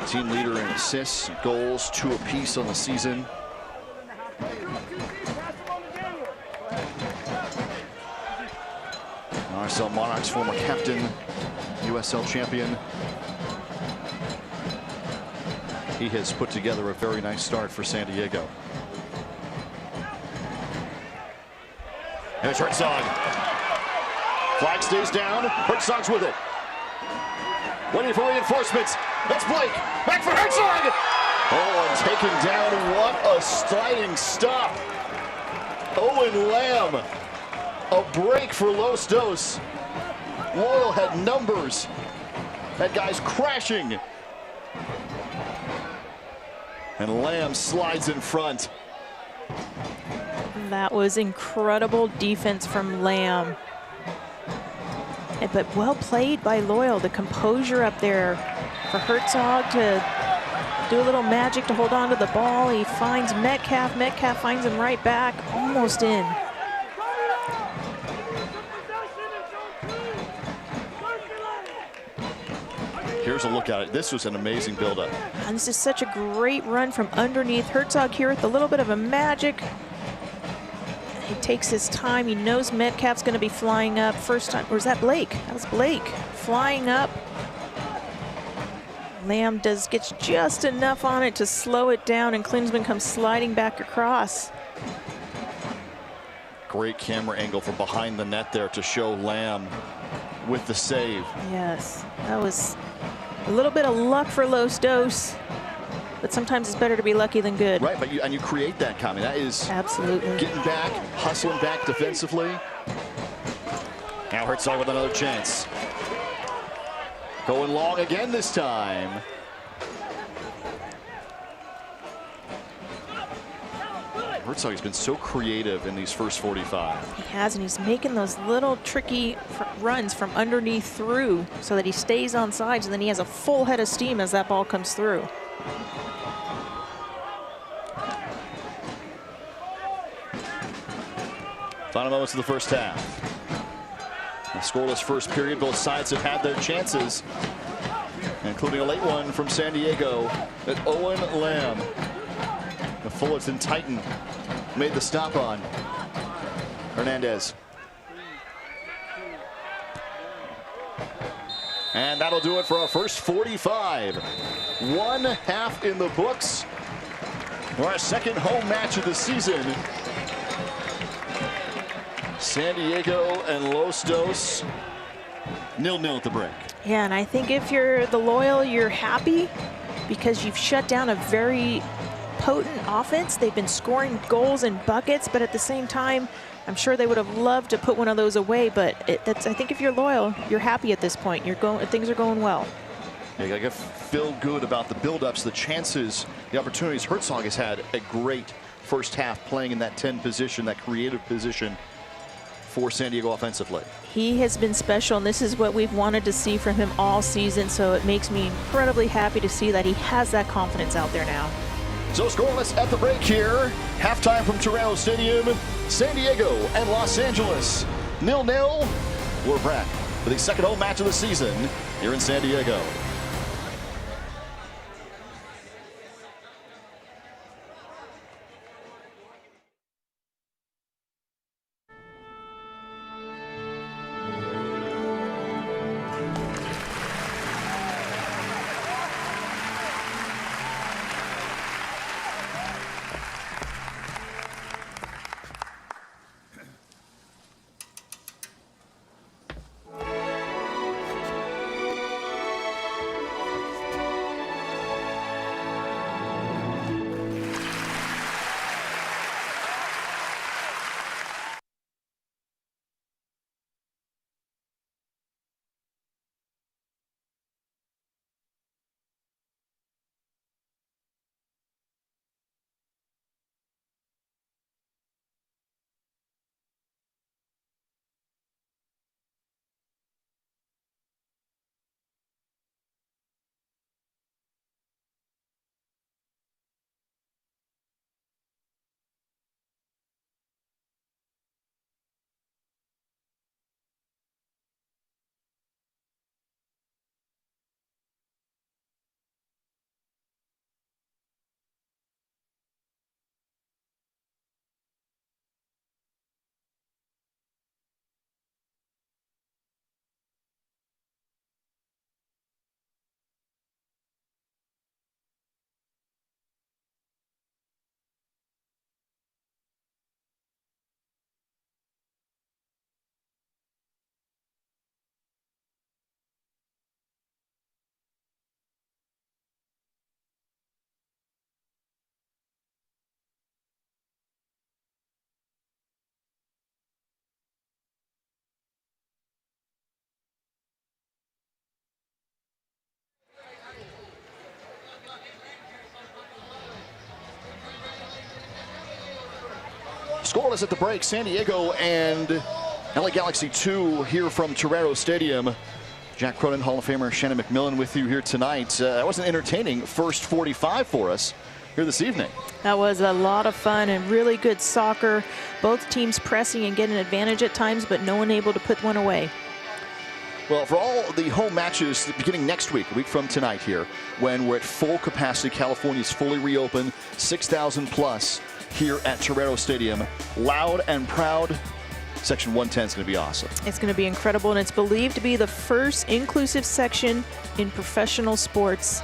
S1: team leader in assists, goals, 2 apiece on the season. RSL Monarchs former captain, USL champion. He has put together a very nice start for San Diego. Here's Herzog. Flag stays down. Herzog's with it. Waiting for reinforcements. That's Blake. Back for Herzog. Oh, and taken down. What a sliding stop. Owen Lamb. A break for Los Dos. Loyal had numbers. That guy's crashing. And Lamb slides in front.
S2: That was incredible defense from Lamb. But well played by Loyal. The composure up there for Herzog to do a little magic to hold on to the ball. He finds Metcalf. Metcalf finds him right back, almost in.
S1: Here's a look at it. This was an amazing buildup.
S2: And this is such a great run from underneath. Herzog here with a little bit of a magic. He takes his time. He knows Metcalf's going to be flying up first time. Or is that Blake? That was Blake flying up. Lamb gets just enough on it to slow it down, and Klinsmann comes sliding back across.
S1: Great camera angle from behind the net there to show Lamb with the save.
S2: Yes, that was a little bit of luck for Los Dos, but sometimes it's better to be lucky than good.
S1: Right, but you create that coming. That is
S2: absolutely
S1: getting back, hustling back defensively. Now Herzog with another chance. Going long again this time. Herzog has been so creative in these first 45.
S2: He has, and he's making those little tricky runs from underneath through so that he stays on sides, and then he has a full head of steam as that ball comes through.
S1: Final moments of the first half. A scoreless first period. Both sides have had their chances, including a late one from San Diego that Owen Lamb, the Fullerton Titan, made the stop on. Hernandez. And that'll do it for our first 45. One half in the books for our second home match of the season. San Diego and Los Dos 0-0 at the break.
S2: Yeah, and I think if you're the Loyal, you're happy because you've shut down a very potent offense. They've been scoring goals and buckets, but at the same time, I'm sure they would have loved to put one of those away. But I think if you're Loyal, you're happy at this point. Things are going well.
S1: Yeah, you gotta feel good about the build-ups, the chances, the opportunities. Herzog has had a great first half playing in that 10 position, that creative position for San Diego offensively.
S2: He has been special, and this is what we've wanted to see from him all season, so it makes me incredibly happy to see that he has that confidence out there now.
S1: So scoreless at the break here. Halftime from Torero Stadium. San Diego and Los Angeles 0-0. We're back for the second home match of the season here in San Diego. Scoreless at the break. San Diego and LA Galaxy 2 here from Torero Stadium. Jack Cronin, Hall of Famer Shannon McMillan with you here tonight. That was an entertaining first 45 for us here this evening.
S2: That was a lot of fun and really good soccer. Both teams pressing and getting an advantage at times, but no one able to put one away.
S1: Well, for all the home matches beginning next week, a week from tonight here, when we're at full capacity, California's fully reopened, 6,000 plus here at Torero Stadium. Loud and proud. Section 110 is going to be awesome.
S2: It's going to be incredible, and it's believed to be the first inclusive section in professional sports.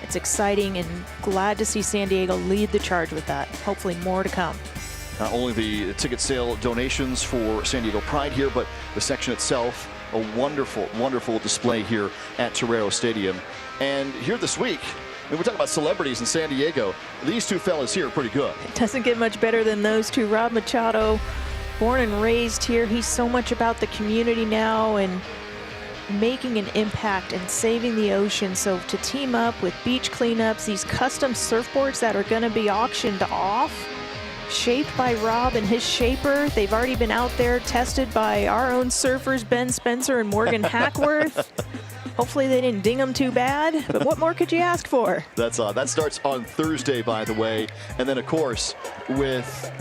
S2: It's exciting and glad to see San Diego lead the charge with that. Hopefully more to come.
S1: Not only the ticket sale donations for San Diego Pride here, but the section itself, a wonderful, wonderful display here at Torero Stadium. And here this week, we're talking about celebrities in San Diego. These two fellas here are pretty good.
S2: It doesn't get much better than those two. Rob Machado, born and raised here. He's so much about the community now and making an impact and saving the ocean. So to team up with beach cleanups, these custom surfboards that are going to be auctioned off, shaped by Rob and his shaper. They've already been out there, tested by our own surfers, Ben Spencer and Morgan Hackworth. Hopefully they didn't ding them too bad, but what more could you ask for?
S1: That starts on Thursday, by the way. And then, of course, with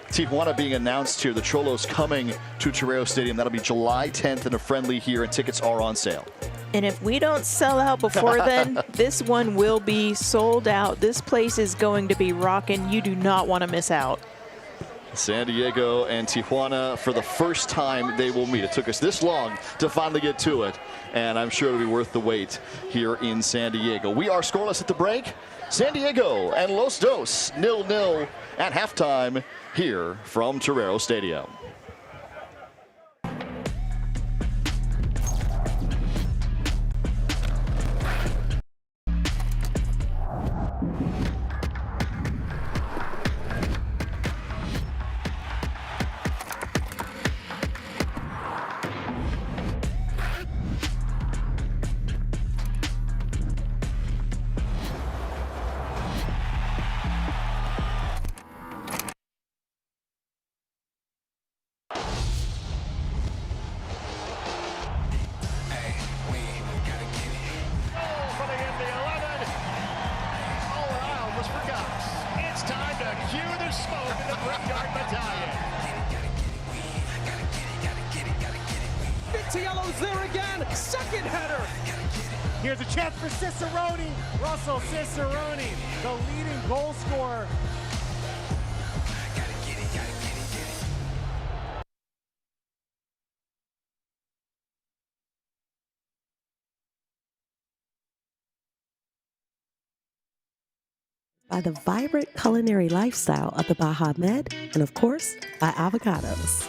S1: Tijuana being announced here, the Cholos coming to Torero Stadium. That'll be July 10th in a friendly here, and tickets are on sale.
S2: And if we don't sell out before then, this one will be sold out. This place is going to be rocking. You do not want to miss out.
S1: San Diego and Tijuana, for the first time they will meet. It took us this long to finally get to it, and I'm sure it'll be worth the wait here in San Diego. We are scoreless at the break. San Diego and Los Dos 0-0 at halftime here from Torero Stadium.
S4: There again, second header. Here's a chance for Cicerone. Russell Cicerone, the leading goal scorer.
S5: By the vibrant culinary lifestyle of the Baja Med, and of course, by avocados.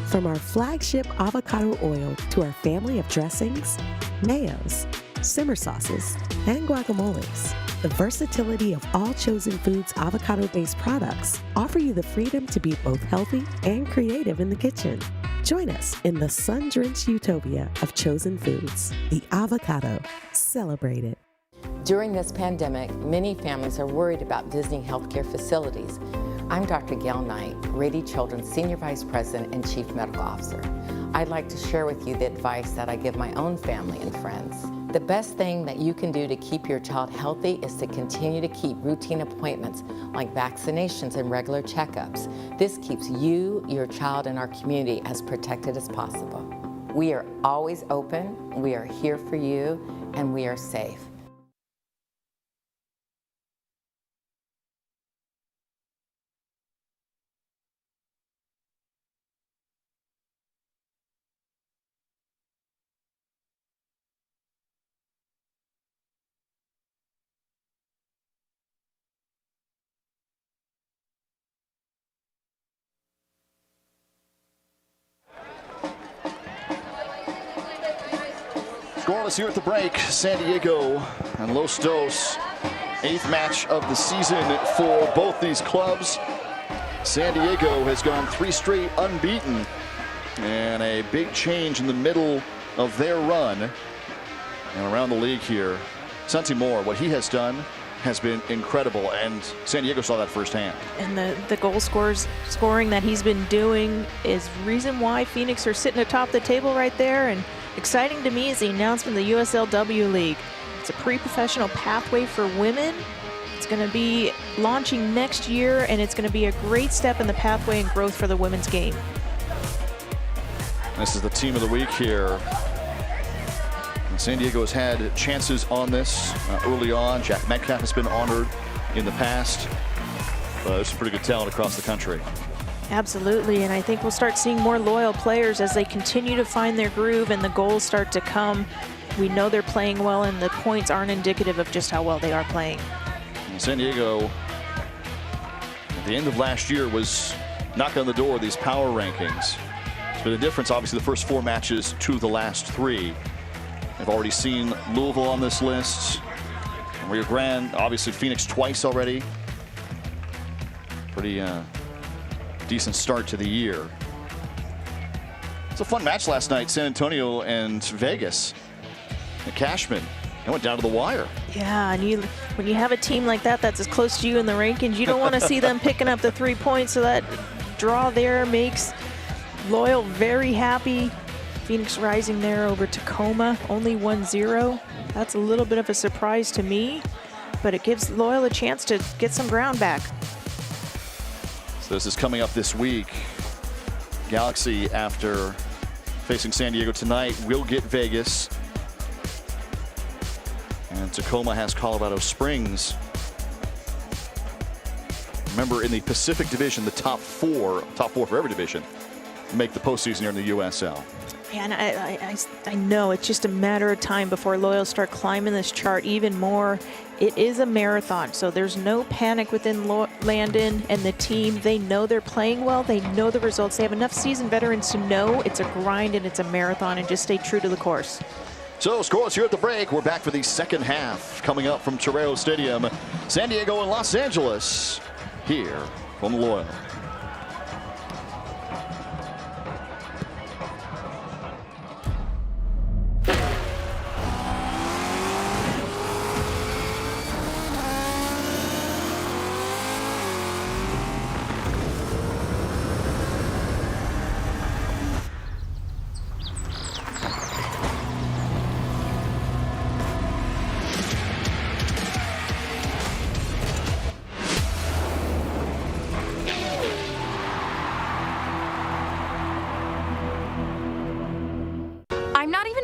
S5: From our flagship avocado oil to our family of dressings, mayos, simmer sauces, and guacamoles, the versatility of all Chosen Foods avocado-based products offer you the freedom to be both healthy and creative in the kitchen. Join us in the sun-drenched utopia of Chosen Foods, the avocado. Celebrate it.
S6: During this pandemic, many families are worried about visiting healthcare facilities. I'm Dr. Gail Knight, Rady Children's Senior Vice President and Chief Medical Officer. I'd like to share with you the advice that I give my own family and friends. The best thing that you can do to keep your child healthy is to continue to keep routine appointments like vaccinations and regular checkups. This keeps you, your child, and our community as protected as possible. We are always open, we are here for you, and we are safe.
S1: Scoreless here at the break. San Diego and Los Dos. 8th match of the season for both these clubs. San Diego has gone 3 straight unbeaten, and a big change in the middle of their run and around the league here. Santi Moore, what he has done has been incredible, and San Diego saw that firsthand.
S2: And the goal scoring that he's been doing is reason why Phoenix are sitting atop the table right there. And exciting to me is the announcement of the USLW League. It's a pre-professional pathway for women. It's going to be launching next year, and it's going to be a great step in the pathway and growth for the women's game.
S1: This is the team of the week here. And San Diego has had chances on this early on. Jack Metcalf has been honored in the past. There's some pretty good talent across the country.
S2: Absolutely, and I think we'll start seeing more loyal players as they continue to find their groove and the goals start to come. We know they're playing well, and the points aren't indicative of just how well they are playing.
S1: And San Diego, at the end of last year, was knocking on the door of these power rankings. It's been a difference, obviously, the first 4 matches to the last 3. I've already seen Louisville on this list. Rio Grande, obviously Phoenix twice already. Pretty decent start to the year. It's a fun match last night, San Antonio and Vegas. And Cashman It went down to the wire.
S2: Yeah, and when you have a team like that that's as close to you in the rankings, you don't want to see them picking up the 3 points. So that draw there makes Loyal very happy. Phoenix Rising there over Tacoma, only 1-0. That's a little bit of a surprise to me, but it gives Loyal a chance to get some ground back.
S1: So this is coming up this week. Galaxy, after facing San Diego tonight, will get Vegas. And Tacoma has Colorado Springs. Remember, in the Pacific Division, the top four for every division, make the postseason here in the USL.
S2: Yeah, and I know it's just a matter of time before Loyal start climbing this chart even more. It is a marathon, so there's no panic within Landon and the team. They know they're playing well. They know the results. They have enough seasoned veterans to know it's a grind and it's a marathon, and just stay true to the course.
S1: So scores here at the break. We're back for the second half coming up from Toreo Stadium. San Diego and Los Angeles here from Loyal.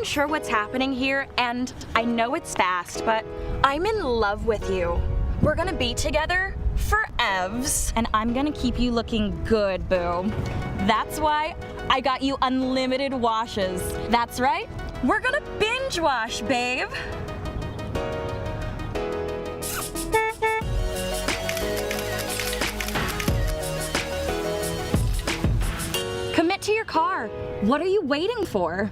S7: Sure what's happening here, and I know it's fast, but I'm in love with you. We're gonna be together forevs, and I'm gonna keep you looking good, boo. That's why I got you unlimited washes. That's right, we're gonna binge wash, babe. Commit to your car. What are you waiting for?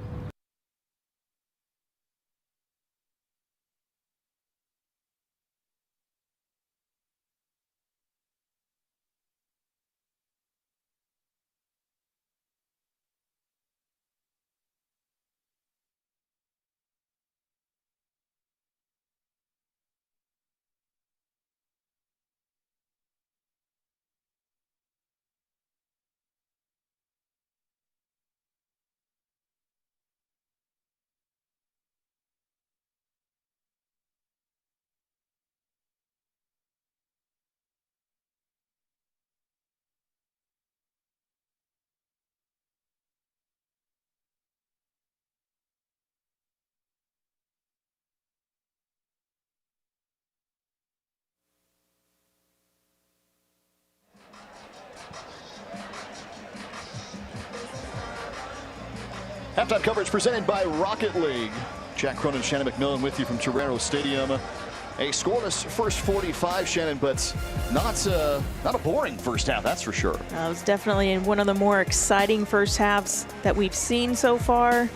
S1: Halftime coverage presented by Rocket League. Jack Cronin, Shannon McMillan with you from Torero Stadium. A scoreless first 45, Shannon, but not a boring first half, that's for sure.
S2: It was definitely in one of the more exciting first halves that we've seen so far.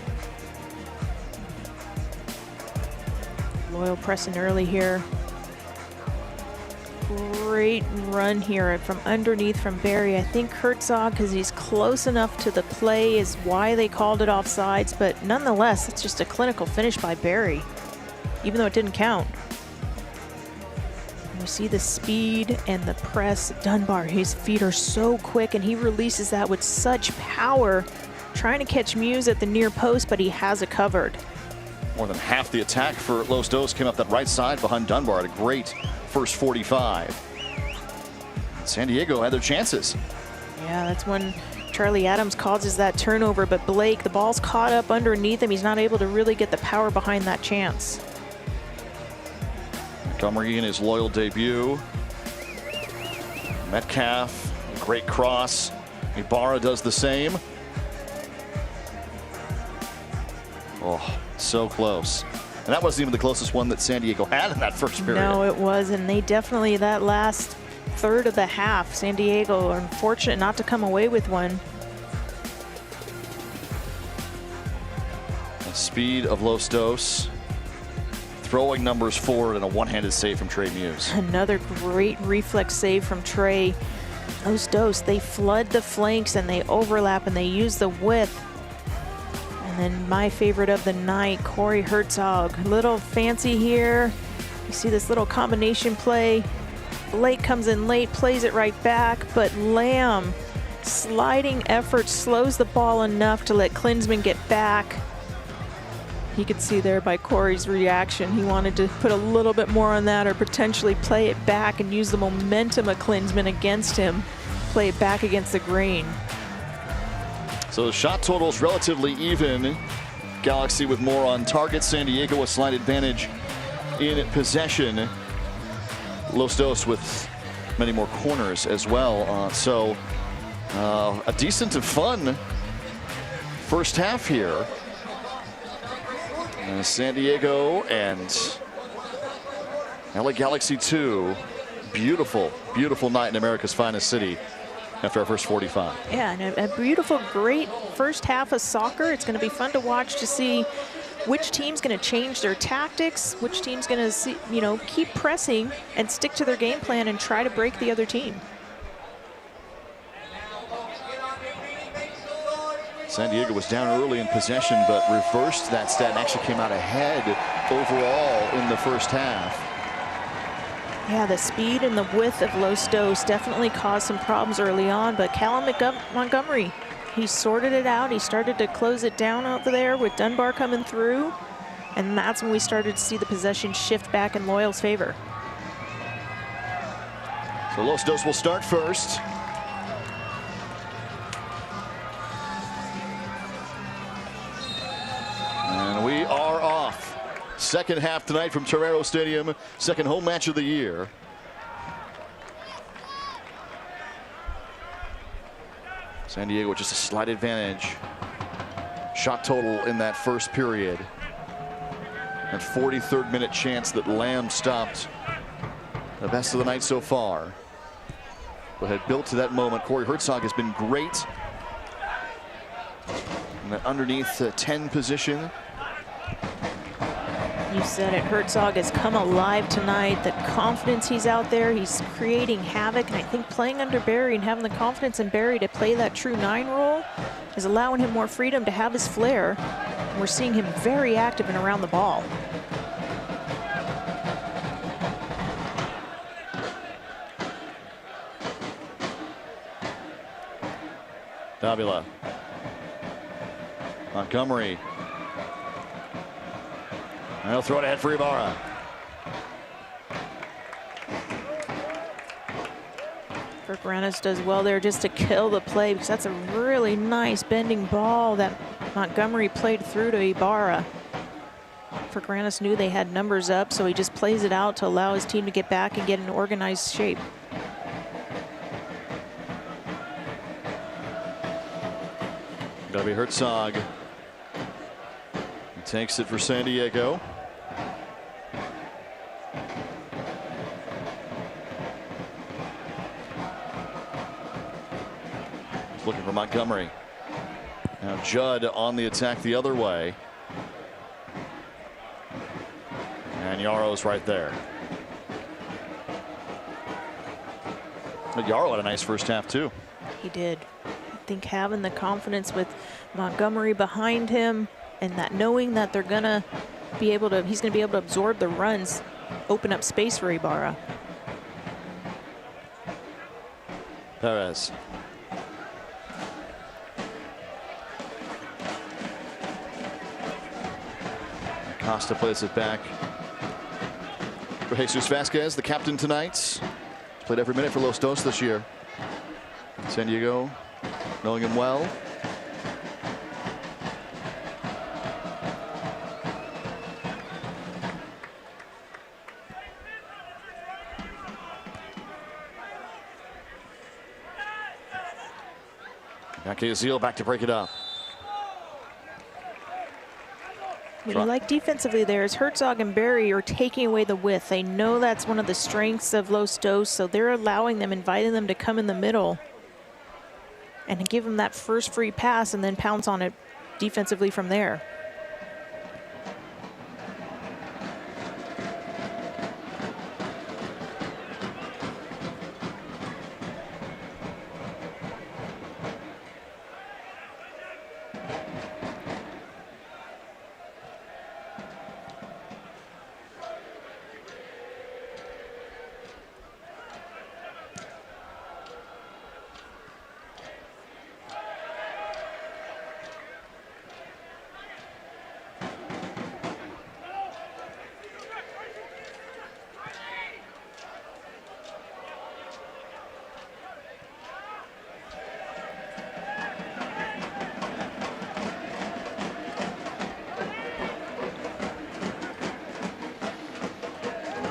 S2: Loyal pressing early here. Great run here from underneath from Barry. I think Herzog, because he's close enough to the play, is why they called it offsides, but nonetheless, it's just a clinical finish by Barry, even though it didn't count. And we see the speed and the press. Dunbar, his feet are so quick, and he releases that with such power, trying to catch Muse at the near post, but he has it covered.
S1: More than half the attack for Los Dos came up that right side behind Dunbar at a great first 45. San Diego had their chances.
S2: Yeah, that's when Charlie Adams causes that turnover, but Blake, the ball's caught up underneath him. He's not able to really get the power behind that chance.
S1: Montgomery in his Loyal debut. Metcalf, great cross. Ibarra does the same. Oh, so close. And that wasn't even the closest one that San Diego had in that first period.
S2: No, it was, and they definitely, that last third of the half, San Diego are unfortunate not to come away with one.
S1: The speed of Los Dos, throwing numbers forward, and a one-handed save from Trey Muse.
S2: Another great reflex save from Trey. Los Dos, they flood the flanks and they overlap and they use the width. And And my favorite of the night, Jorge Herzog. A little fancy here. You see this little combination play. Blake comes in late, plays it right back, but Lamb, sliding effort, slows the ball enough to let Klinsmann get back. You could see there by Corey's reaction, he wanted to put a little bit more on that or potentially play it back and use the momentum of Klinsmann against him, play it back against the grain.
S1: So the shot total's relatively even. Galaxy with more on target. San Diego a slight advantage in possession. Los Dos with many more corners as well. So a decent and fun first half here. San Diego and LA Galaxy 2. Beautiful, beautiful night in America's finest city after our first 45.
S2: Yeah, and a beautiful, great first half of soccer. It's going to be fun to watch to see which team's going to change their tactics, which team's going to, keep pressing and stick to their game plan and try to break the other team.
S1: San Diego was down early in possession, but reversed that stat and actually came out ahead overall in the first half.
S2: Yeah, the speed and the width of Los Dos definitely caused some problems early on, but Callum Montgomery, he sorted it out. He started to close it down out there with Dunbar coming through, and that's when we started to see the possession shift back in Loyal's favor.
S1: So Los Dos will start first. And we are off. Second half tonight from Torero Stadium. Second home match of the year. San Diego with just a slight advantage. Shot total in that first period. And 43rd minute chance that Lamb stopped. The best of the night so far. But had built to that moment. Jorge Herzog has been great. In that underneath 10 position.
S2: You said it, Herzog has come alive tonight. The confidence he's out there, he's creating havoc, and I think playing under Barry and having the confidence in Barry to play that true 9 role is allowing him more freedom to have his flair. And we're seeing him very active and around the ball.
S1: Davila. Montgomery. And he'll throw it ahead for Ibarra.
S2: Fergranez does well there just to kill the play, because that's a really nice bending ball that Montgomery played through to Ibarra. Fergranez knew they had numbers up, so he just plays it out to allow his team to get back and get in organized shape.
S1: That'll be Herzog. He takes it for San Diego. He's looking for Montgomery. Now Judd on the attack the other way. And Yarrow's right there. But Yarrow had a nice first half too.
S2: He did. I think having the confidence with Montgomery behind him and that knowing that they're gonna be able to, he's gonna be able to absorb the runs, open up space for Ibarra.
S1: Perez. Costa plays it back for Jesus Vasquez, the captain tonight. He's played every minute for Los Dos this year. San Diego, knowing him well. Azil back to break it up.
S2: What you like defensively there is Herzog and Barry are taking away the width. They know that's one of the strengths of Los Dos, so they're allowing them, inviting them to come in the middle and give them that first free pass and then pounce on it defensively from there.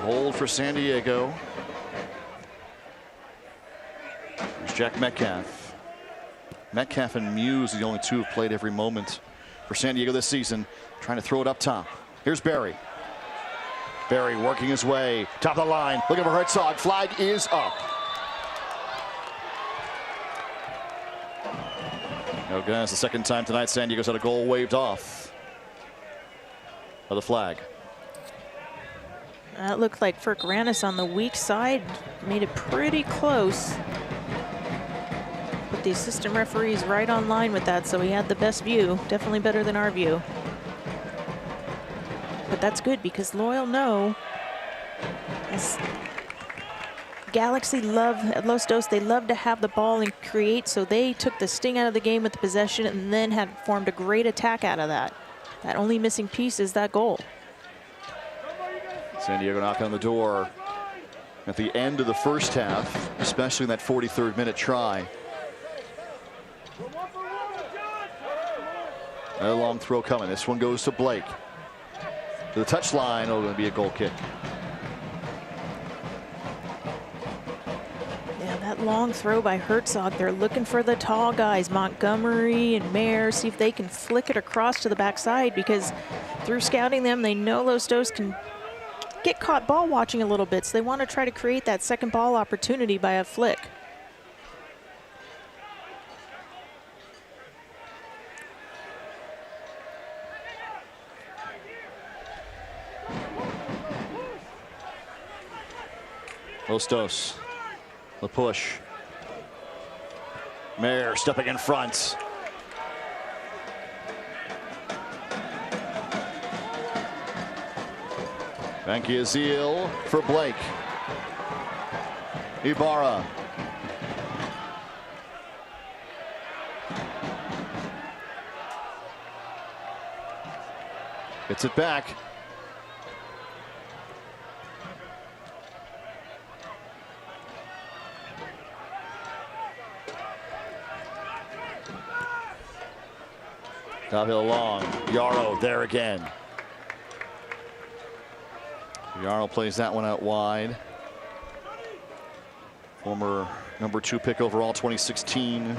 S1: hold for San Diego. There's Jack Metcalf. Metcalf and Muse are the only two who've played every moment for San Diego this season. Trying to throw it up top. Here's Barry. Barry working his way. Top of the line. Looking for Herzog. Flag is up. No, guys, the second time tonight San Diego's had a goal waved off of the flag.
S2: That looked like Ferkranus on the weak side. Made it pretty close. But the assistant referee's right on line with that, so he had the best view. Definitely better than our view. But that's good because Loyal know, as Galaxy love at Los Dos, they love to have the ball and create, so they took the sting out of the game with the possession and then had formed a great attack out of that. That only missing piece is that goal.
S1: San Diego knocking on the door at the end of the first half, especially in that 43rd minute try. A long throw coming. This one goes to Blake. To the touchline. Oh, going to be a goal kick.
S2: Yeah, that long throw by Herzog. They're looking for the tall guys, Montgomery and Mayer, see if they can flick it across to the backside, because through scouting them, they know Los Dos can get caught ball watching a little bit, so they want to try to create that second ball opportunity by a flick.
S1: Los Dos, the push. Mayer stepping in front. Bankiazil for Blake. Ibarra. Gets it back. Downhill long. Yarrow there again. Yarrow plays that one out wide. Former #2 pick overall 2016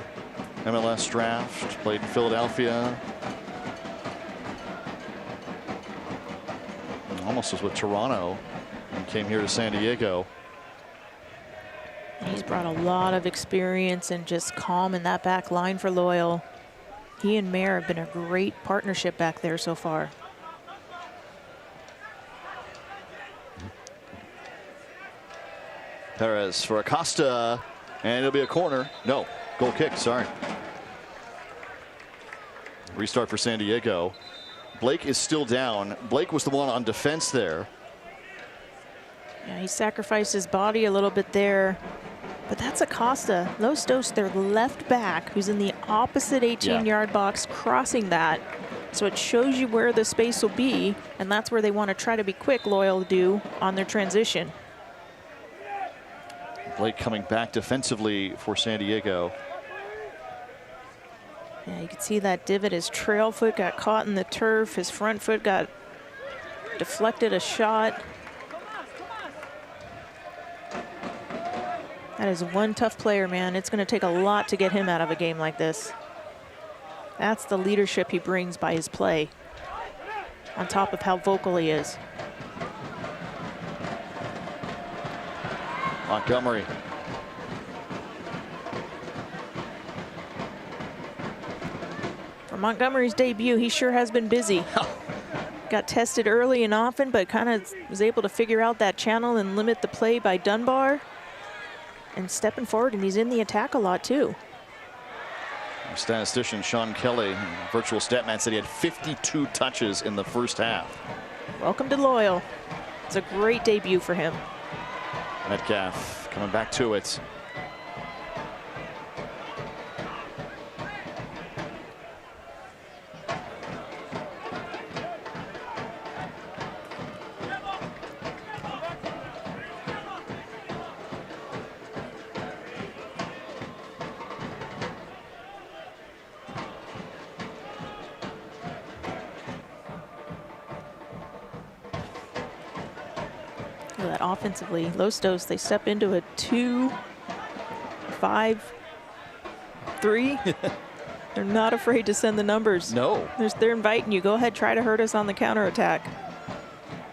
S1: MLS draft. Played in Philadelphia. Almost was with Toronto and came here to San Diego.
S2: He's brought a lot of experience and just calm in that back line for Loyal. He and Mayer have been a great partnership back there so far.
S1: Perez for Acosta, and it'll be a corner. No, goal kick, sorry. Restart for San Diego. Blake is still down. Blake was the one on defense there.
S2: Yeah, he sacrificed his body a little bit there. But that's Acosta. Los Dos, their left back, who's in the opposite 18-yard box, crossing that. So it shows you where the space will be, and that's where they want to try to be quick, Loyal do, on their transition.
S1: Blake coming back defensively for San Diego.
S2: Yeah, you can see that divot. His trail foot got caught in the turf. His front foot got deflected a shot. That is one tough player, man. It's going to take a lot to get him out of a game like this. That's the leadership he brings by his play, on top of how vocal he is.
S1: Montgomery.
S2: For Montgomery's debut, he sure has been busy. Got tested early and often, but kind of was able to figure out that channel and limit the play by Dunbar. And stepping forward, and he's in the attack a lot too.
S1: Statistician Sean Kelly, virtual stat man, said he had 52 touches in the first half.
S2: Welcome to Loyal. It's a great debut for him.
S1: Metcalf coming back to it.
S2: So that offensively, Lostos, they step into a 2-5-3. They're not afraid to send the numbers.
S1: No.
S2: They're inviting you. Go ahead, try to hurt us on the counterattack.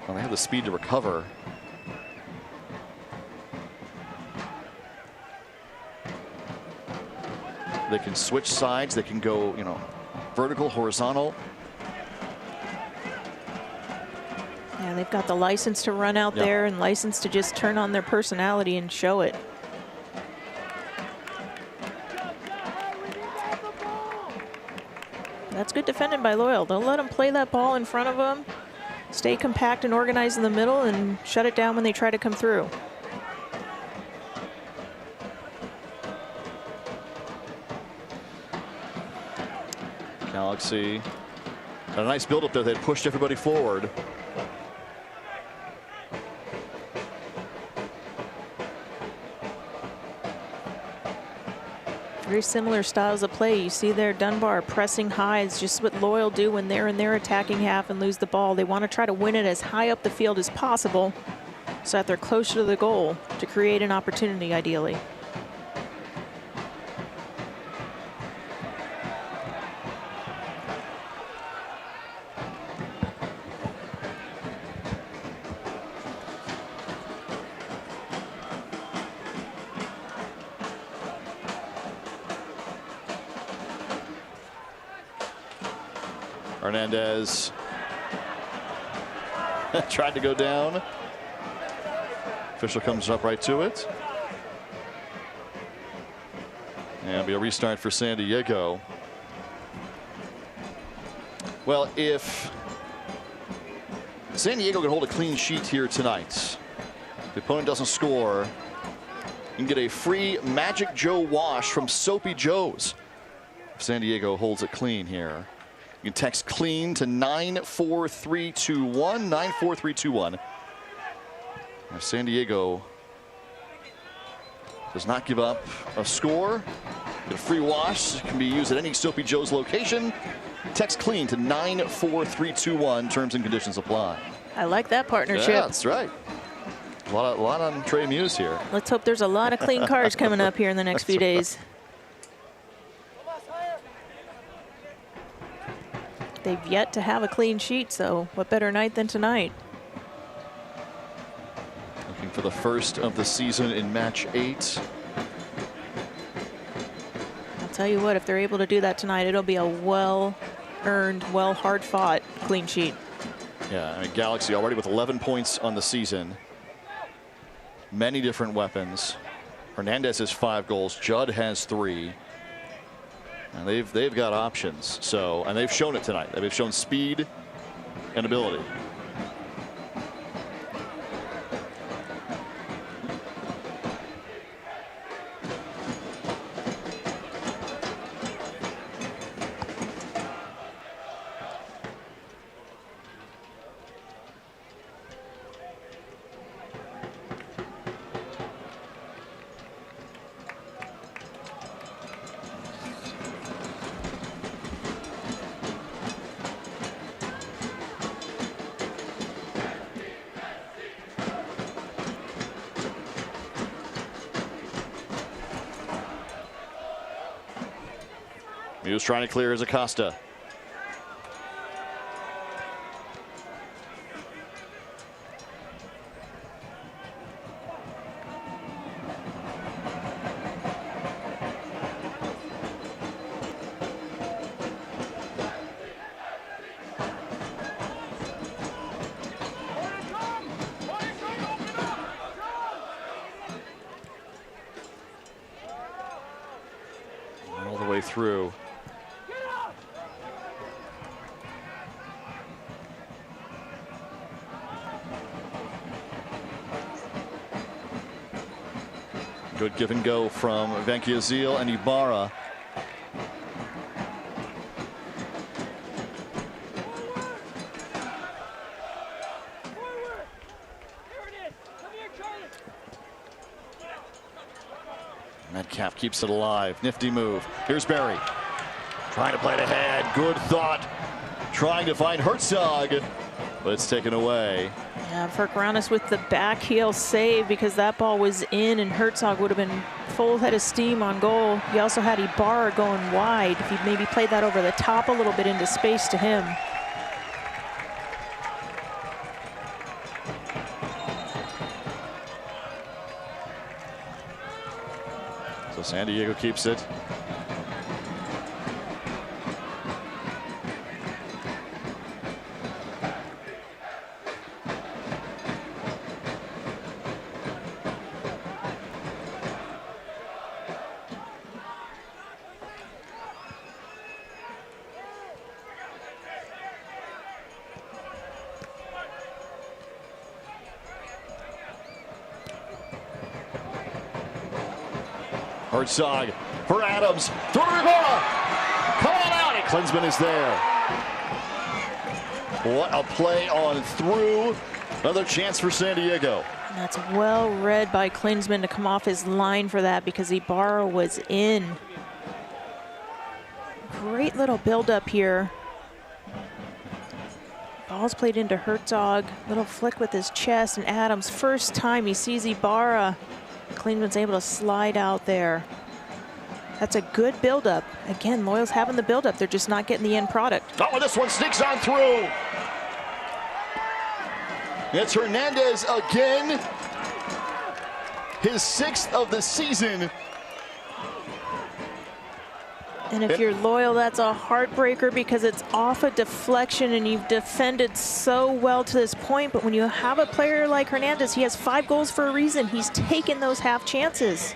S1: Well, they have the speed to recover. They can switch sides. They can go, you know, vertical, horizontal.
S2: Yeah, they've got the license to run out there and license to just turn on their personality and show it. That's good defending by Loyal. They'll let them play that ball in front of them, stay compact and organized in the middle, and shut it down when they try to come through.
S1: Galaxy, a nice build-up there. They pushed everybody forward.
S2: Very similar styles of play. You see there Dunbar pressing high. It's just what Loyal do when they're in their attacking half and lose the ball. They want to try to win it as high up the field as possible so that they're closer to the goal to create an opportunity, ideally.
S1: Hernandez tried to go down. Official comes up right to it. And it'll be a restart for San Diego. Well, if San Diego can hold a clean sheet here tonight, if the opponent doesn't score, you can get a free Magic Joe wash from Soapy Joe's. If San Diego holds it clean here. You can text clean to 94321, 94321. If San Diego does not give up a score, get a free wash. It can be used at any Soapy Joe's location. Text clean to 94321. Terms and conditions apply.
S2: I like that partnership.
S1: Yeah, that's right. A lot on Trey Muse here.
S2: Let's hope there's a lot of clean cards coming up here in the next few days. They've yet to have a clean sheet, so what better night than tonight?
S1: Looking for the first of the season in match 8.
S2: I'll tell you what, if they're able to do that tonight, it'll be a well-earned, hard-fought clean sheet.
S1: Yeah, I mean, Galaxy already with 11 points on the season. Many different weapons. Hernandez has 5 goals. Judd has 3. And they've got options. So, and they've shown it tonight. They've shown speed and ability. He was trying to clear as Acosta. All the way through. Good give and go from Venkiazil and Ibarra. Metcalf keeps it alive. Nifty move. Here's Barry. Trying to play it ahead. Good thought. Trying to find Herzog, but it's taken away.
S2: Yeah, Hernandez with the back heel save because that ball was in and Herzog would have been full head of steam on goal. He also had Ibarra going wide. If he maybe played that over the top a little bit into space to him.
S1: So San Diego keeps it. Herzog for Adams. Through Ibarra. Come on out. And Klinsmann is there. What a play on through. Another chance for San Diego.
S2: That's well read by Klinsmann to come off his line for that because Ibarra was in. Great little build-up here. Ball's played into Herzog. Little flick with his chest, and Adams, first time he sees Ibarra. Klinsmann's able to slide out there. That's a good buildup. Again, Loyal's having the buildup. They're just not getting the end product.
S1: Oh, and this one sneaks on through. It's Hernandez again. His 6th of the season.
S2: And if you're Loyal, that's a heartbreaker because it's off a deflection and you've defended so well to this point. But when you have a player like Hernandez, he has 5 goals for a reason. He's taken those half chances.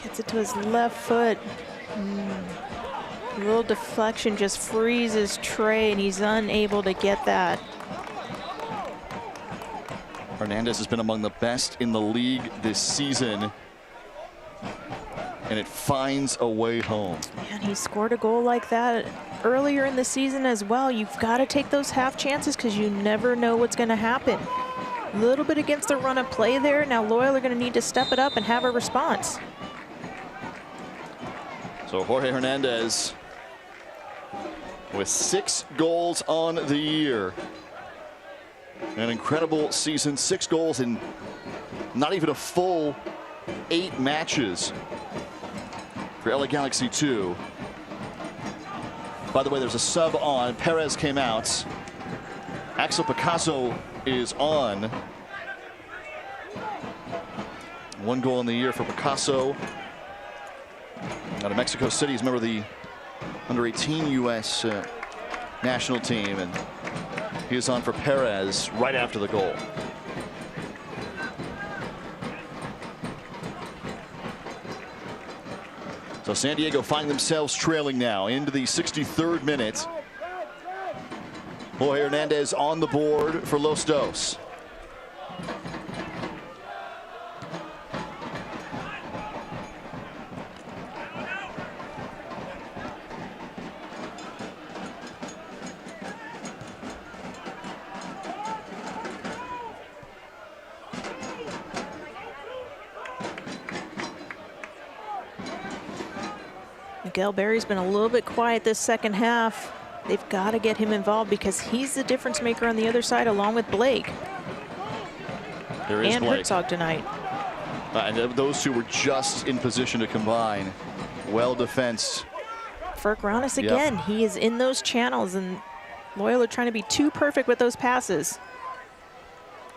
S2: Gets it to his left foot. A little deflection just freezes Trey, and he's unable to get that.
S1: Hernandez has been among the best in the league this season, and it finds a way home.
S2: And he scored a goal like that earlier in the season as well. You've got to take those half chances because you never know what's going to happen. A little bit against the run of play there. Now Loyal are going to need to step it up and have a response.
S1: So Jorge Hernandez with 6 goals on the year. An incredible season, 6 goals in not even a full 8 matches for LA Galaxy 2. By the way, there's a sub on. Perez came out. Axel Picasso is on. 1 goal in the year for Picasso. Out of Mexico City, he's a member of the under-18 U.S. national team, and he is on for Perez right after the goal. So San Diego find themselves trailing now into the 63rd minute. Jorge Hernandez on the board for Los Dos.
S2: Miguel Berry's been a little bit quiet this second half. They've got to get him involved because he's the difference maker on the other side along with Blake.
S1: There is
S2: and
S1: Blake.
S2: Herzog tonight.
S1: And those two were just in position to combine. Well defense.
S2: Hernandez again, yep. He is in those channels, and Loyal are trying to be too perfect with those passes.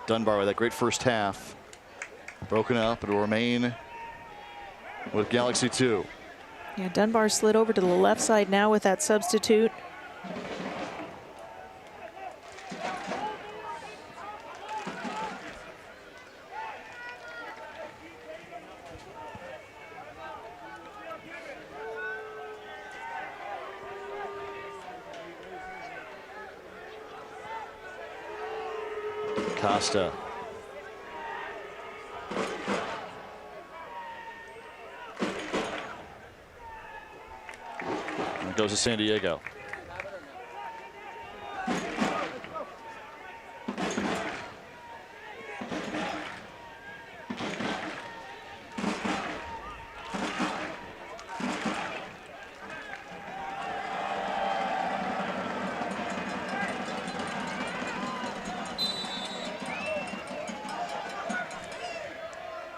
S1: Dunbar with that great first half. Broken up, it will remain with Galaxy 2.
S2: Yeah, Dunbar slid over to the left side now with that substitute.
S1: Costa. Goes to San Diego.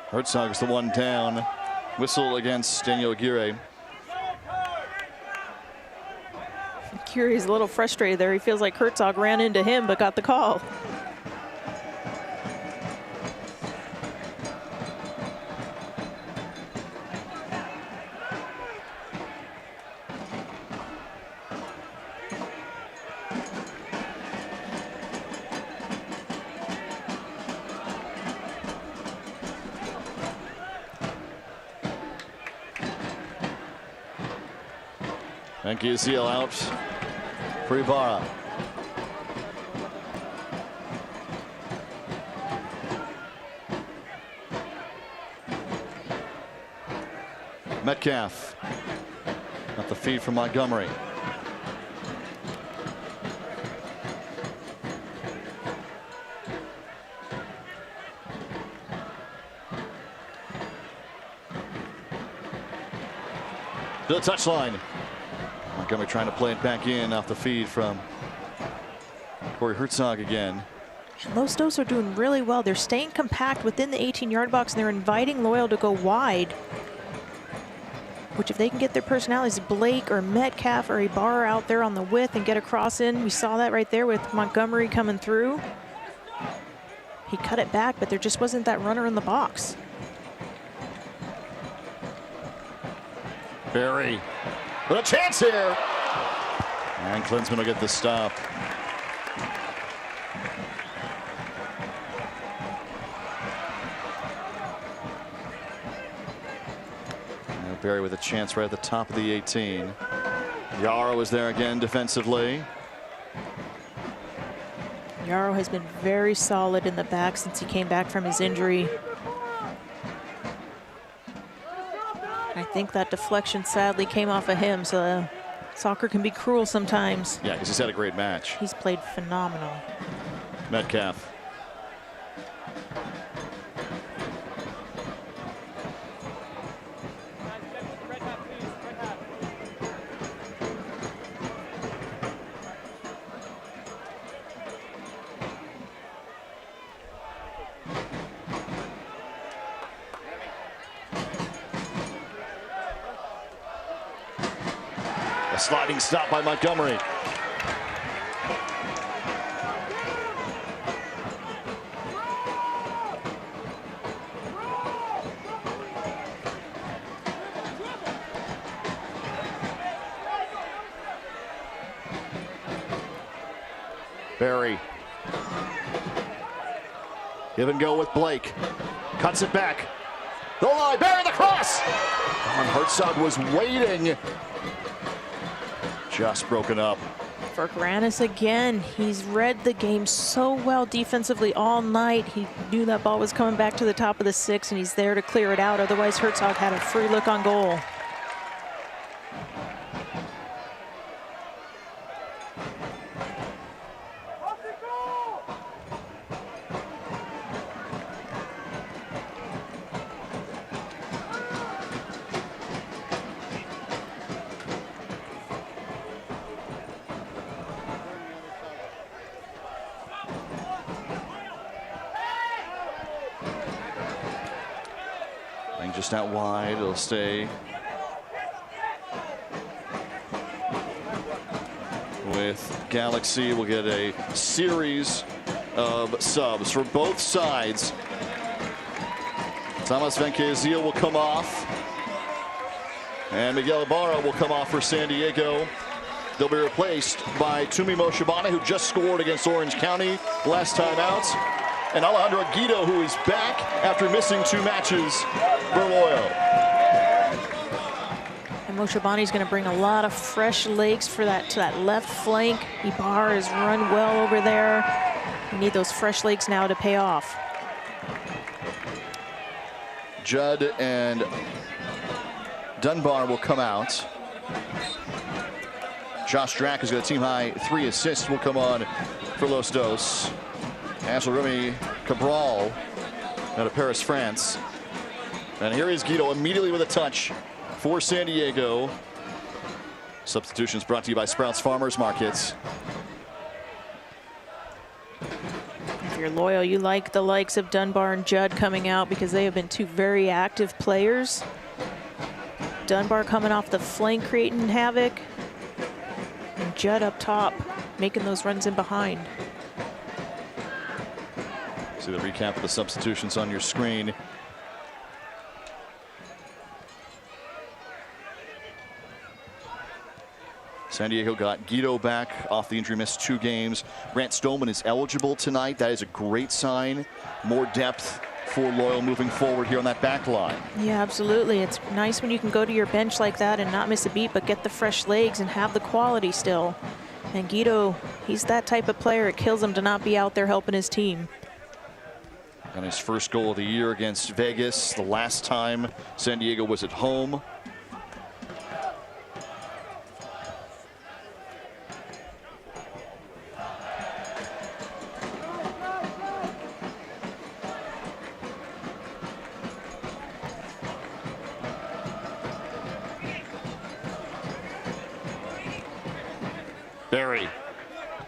S1: Herzog is the one down. Whistle against Daniel Aguirre.
S2: Aguirre's a little frustrated there. He feels like Herzog ran into him but got the call.
S1: And Gizil out for Ibarra. Metcalf. Got the feed from Montgomery. To the touchline. Montgomery trying to play it back in off the feed from Jorge Herzog again.
S2: And Los Dos are doing really well. They're staying compact within the 18-yard box, and they're inviting Loyal to go wide. Which, if they can get their personalities, Blake or Metcalf or Ibarra out there on the width and get a cross in. We saw that right there with Montgomery coming through. He cut it back, but there just wasn't that runner in the box.
S1: Barry with a chance here. And Klinsman will get the stop. And Barry with a chance right at the top of the 18. Yarrow is there again defensively.
S2: Yarrow has been very solid in the back since he came back from his injury. I think that deflection sadly came off of him, so soccer can be cruel sometimes.
S1: Yeah, because he's had a great match.
S2: He's played phenomenal.
S1: Metcalf. A sliding stop by Montgomery. Barry. Give and go with Blake. Cuts it back. The line. Barry the cross. And Herzog was waiting. Just broken up.
S2: For Granis again, he's read the game so well defensively all night. He knew that ball was coming back to the top of the 6, and he's there to clear it out. Otherwise, Herzog had a free look on goal.
S1: Just out wide, it'll stay with Galaxy. We'll get a series of subs for both sides. Thomas Venkezil will come off, and Miguel Ibarra will come off for San Diego. They'll be replaced by Tumi Moshibana, who just scored against Orange County last time out, and Alejandro Guido, who is back after missing 2 matches for Loyal.
S2: And Moshibani's going to bring a lot of fresh legs for that to that left flank. Ibarra has run well over there. We need those fresh legs now to pay off.
S1: Judd and Dunbar will come out. Josh Drack has got a team-high 3 assists will come on for Los Dos. Angel Remy Cabral out of Paris, France. And here is Guido immediately with a touch for San Diego. Substitutions brought to you by Sprouts Farmers Markets.
S2: If you're loyal, you like the likes of Dunbar and Judd coming out because they have been two very active players. Dunbar coming off the flank, creating havoc. And Judd up top, making those runs in behind.
S1: See the recap of the substitutions on your screen. San Diego got Guido back off the injury, missed 2 games. Grant Stoneman is eligible tonight. That is a great sign. More depth for Loyal moving forward here on that back line.
S2: Yeah, absolutely. It's nice when you can go to your bench like that and not miss a beat, but get the fresh legs and have the quality still. And Guido, he's that type of player. It kills him to not be out there helping his team.
S1: And his first goal of the year against Vegas, the last time San Diego was at home. Barry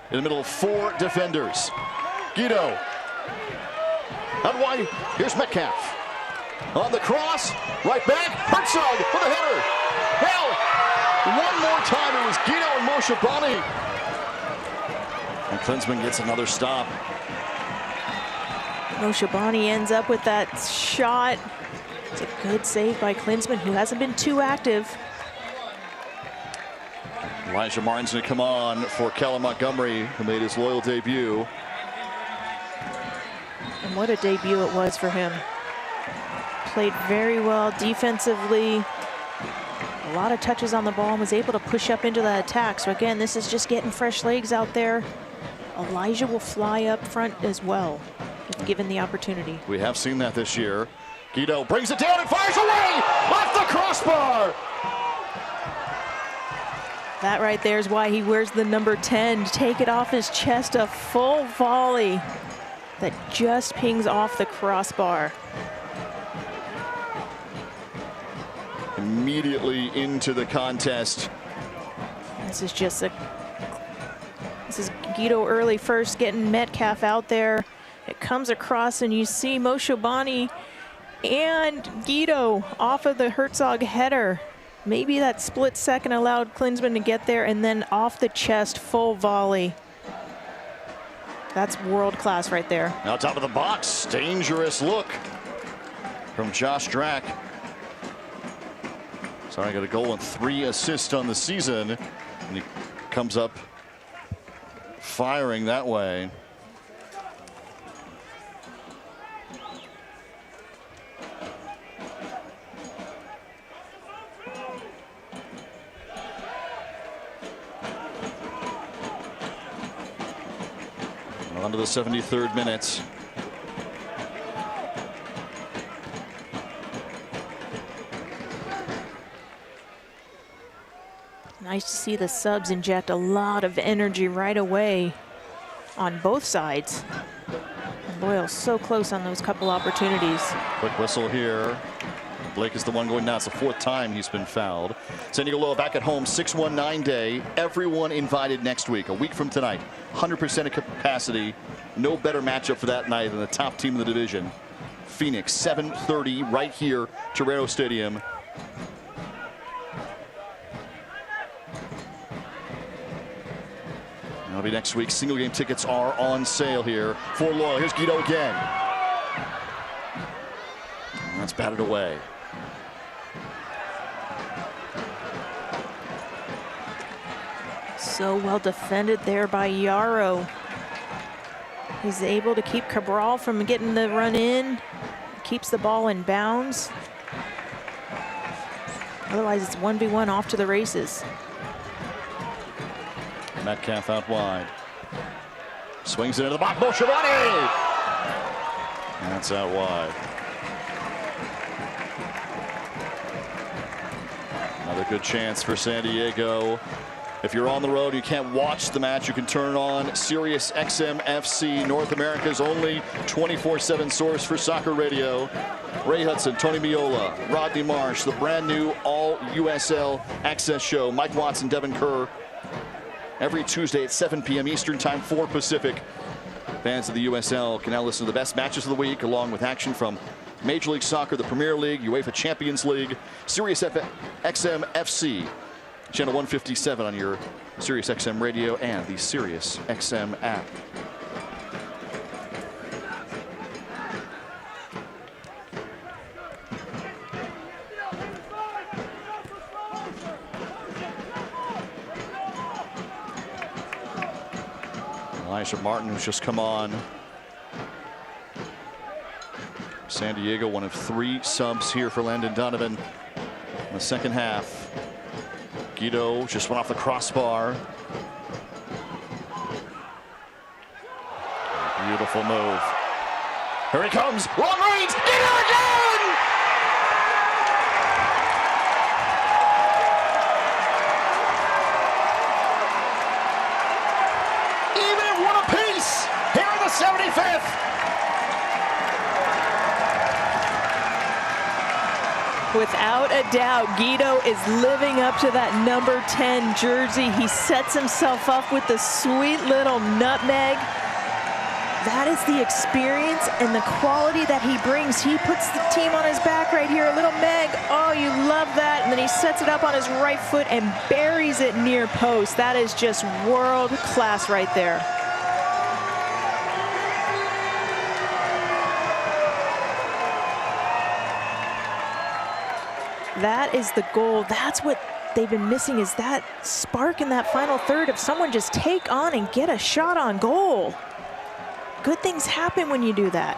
S1: in the middle of 4 defenders. Guido out wide. Here's Metcalf on the cross, right back. Herzog for the header. Now, one more time, it was Guido and Moshe. And Klinsmann gets another stop.
S2: Moshe ends up with that shot. It's a good save by Klinsmann, who hasn't been too active.
S1: Elijah Martin's going to come on for Callum Montgomery, who made his Loyal debut.
S2: And what a debut it was for him. Played very well defensively. A lot of touches on the ball and was able to push up into the attack. So again, this is just getting fresh legs out there. Elijah will fly up front as well, if given the opportunity.
S1: We have seen that this year. Guido brings it down and fires away off the crossbar.
S2: That right there is why he wears the number 10, to take it off his chest, a full volley that just pings off the crossbar.
S1: Immediately into the contest.
S2: This is Guido early first, getting Metcalf out there. It comes across and you see Moshe and Guido off of the Herzog header. Maybe that split second allowed Klinsmann to get there, and then off the chest, full volley. That's world class right there.
S1: Now top of the box, dangerous look from Josh Drack. Sorry, got a goal and 3 assists on the season, and he comes up firing that way. On to the 73rd minute.
S2: Nice to see the subs inject a lot of energy right away on both sides. And Loyal so close on those couple opportunities.
S1: Quick whistle here. Blake is the one going down. It's the 4th time he's been fouled. San Diego Loyal back at home, 619 day. Everyone invited next week, a week from tonight. 100% of capacity. No better matchup for that night than the top team in the division. Phoenix, 7:30 right here, Torero Stadium. That'll be next week. Single game tickets are on sale here for Loyal. Here's Guido again. And that's batted away.
S2: So well defended there by Yarrow. He's able to keep Cabral from getting the run in. Keeps the ball in bounds. Otherwise, it's 1v1 off to the races.
S1: Metcalf out wide. Swings it into the box. Moshe. That's out wide. Another good chance for San Diego. If you're on the road, you can't watch the match, you can turn on Sirius XM FC, North America's only 24/7 source for soccer radio. Ray Hudson, Tony Miola, Rodney Marsh, the brand new all USL Access show. Mike Watson, Devin Kerr. Every Tuesday at 7 p.m. Eastern Time, 4 Pacific. Fans of the USL can now listen to the best matches of the week, along with action from Major League Soccer, the Premier League, UEFA Champions League, Sirius XM FC, channel 157 on your Sirius XM radio and the Sirius XM app. Elijah Martin, who's just come on. San Diego, one of 3 subs here for Landon Donovan in the second half. Guido just went off the crossbar. Beautiful move. Here he comes. Long range. Guido again! Even one apiece here in the 75th.
S2: Without a doubt, Guido is living up to that number 10 jersey. He sets himself up with the sweet little nutmeg. That is the experience and the quality that he brings. He puts the team on his back right here. A little meg. Oh, you love that. And then he sets it up on his right foot and buries it near post. That is just world class right there. That is the goal. That's what they've been missing, is that spark in that final third of someone just take on and get a shot on goal. Good things happen when you do that.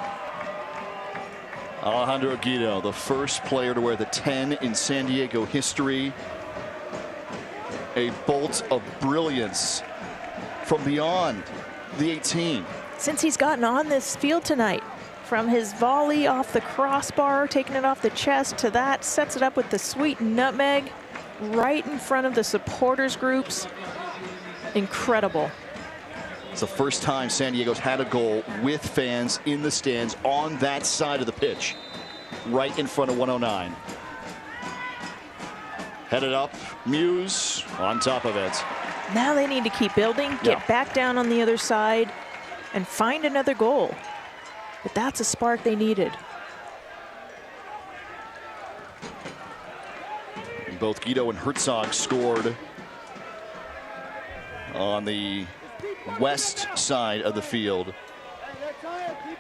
S1: Alejandro Guido, the first player to wear the 10 in San Diego history. A bolt of brilliance from beyond the 18.
S2: Since he's gotten on this field tonight, from his volley off the crossbar, taking it off the chest, to that, sets it up with the sweet nutmeg right in front of the supporters groups. Incredible.
S1: It's the first time San Diego's had a goal with fans in the stands on that side of the pitch, right in front of 109. Headed up, Muse on top of it.
S2: Now they need to keep building, get back down on the other side, and find another goal. But that's a spark they needed.
S1: Both Guido and Herzog scored on the west side of the field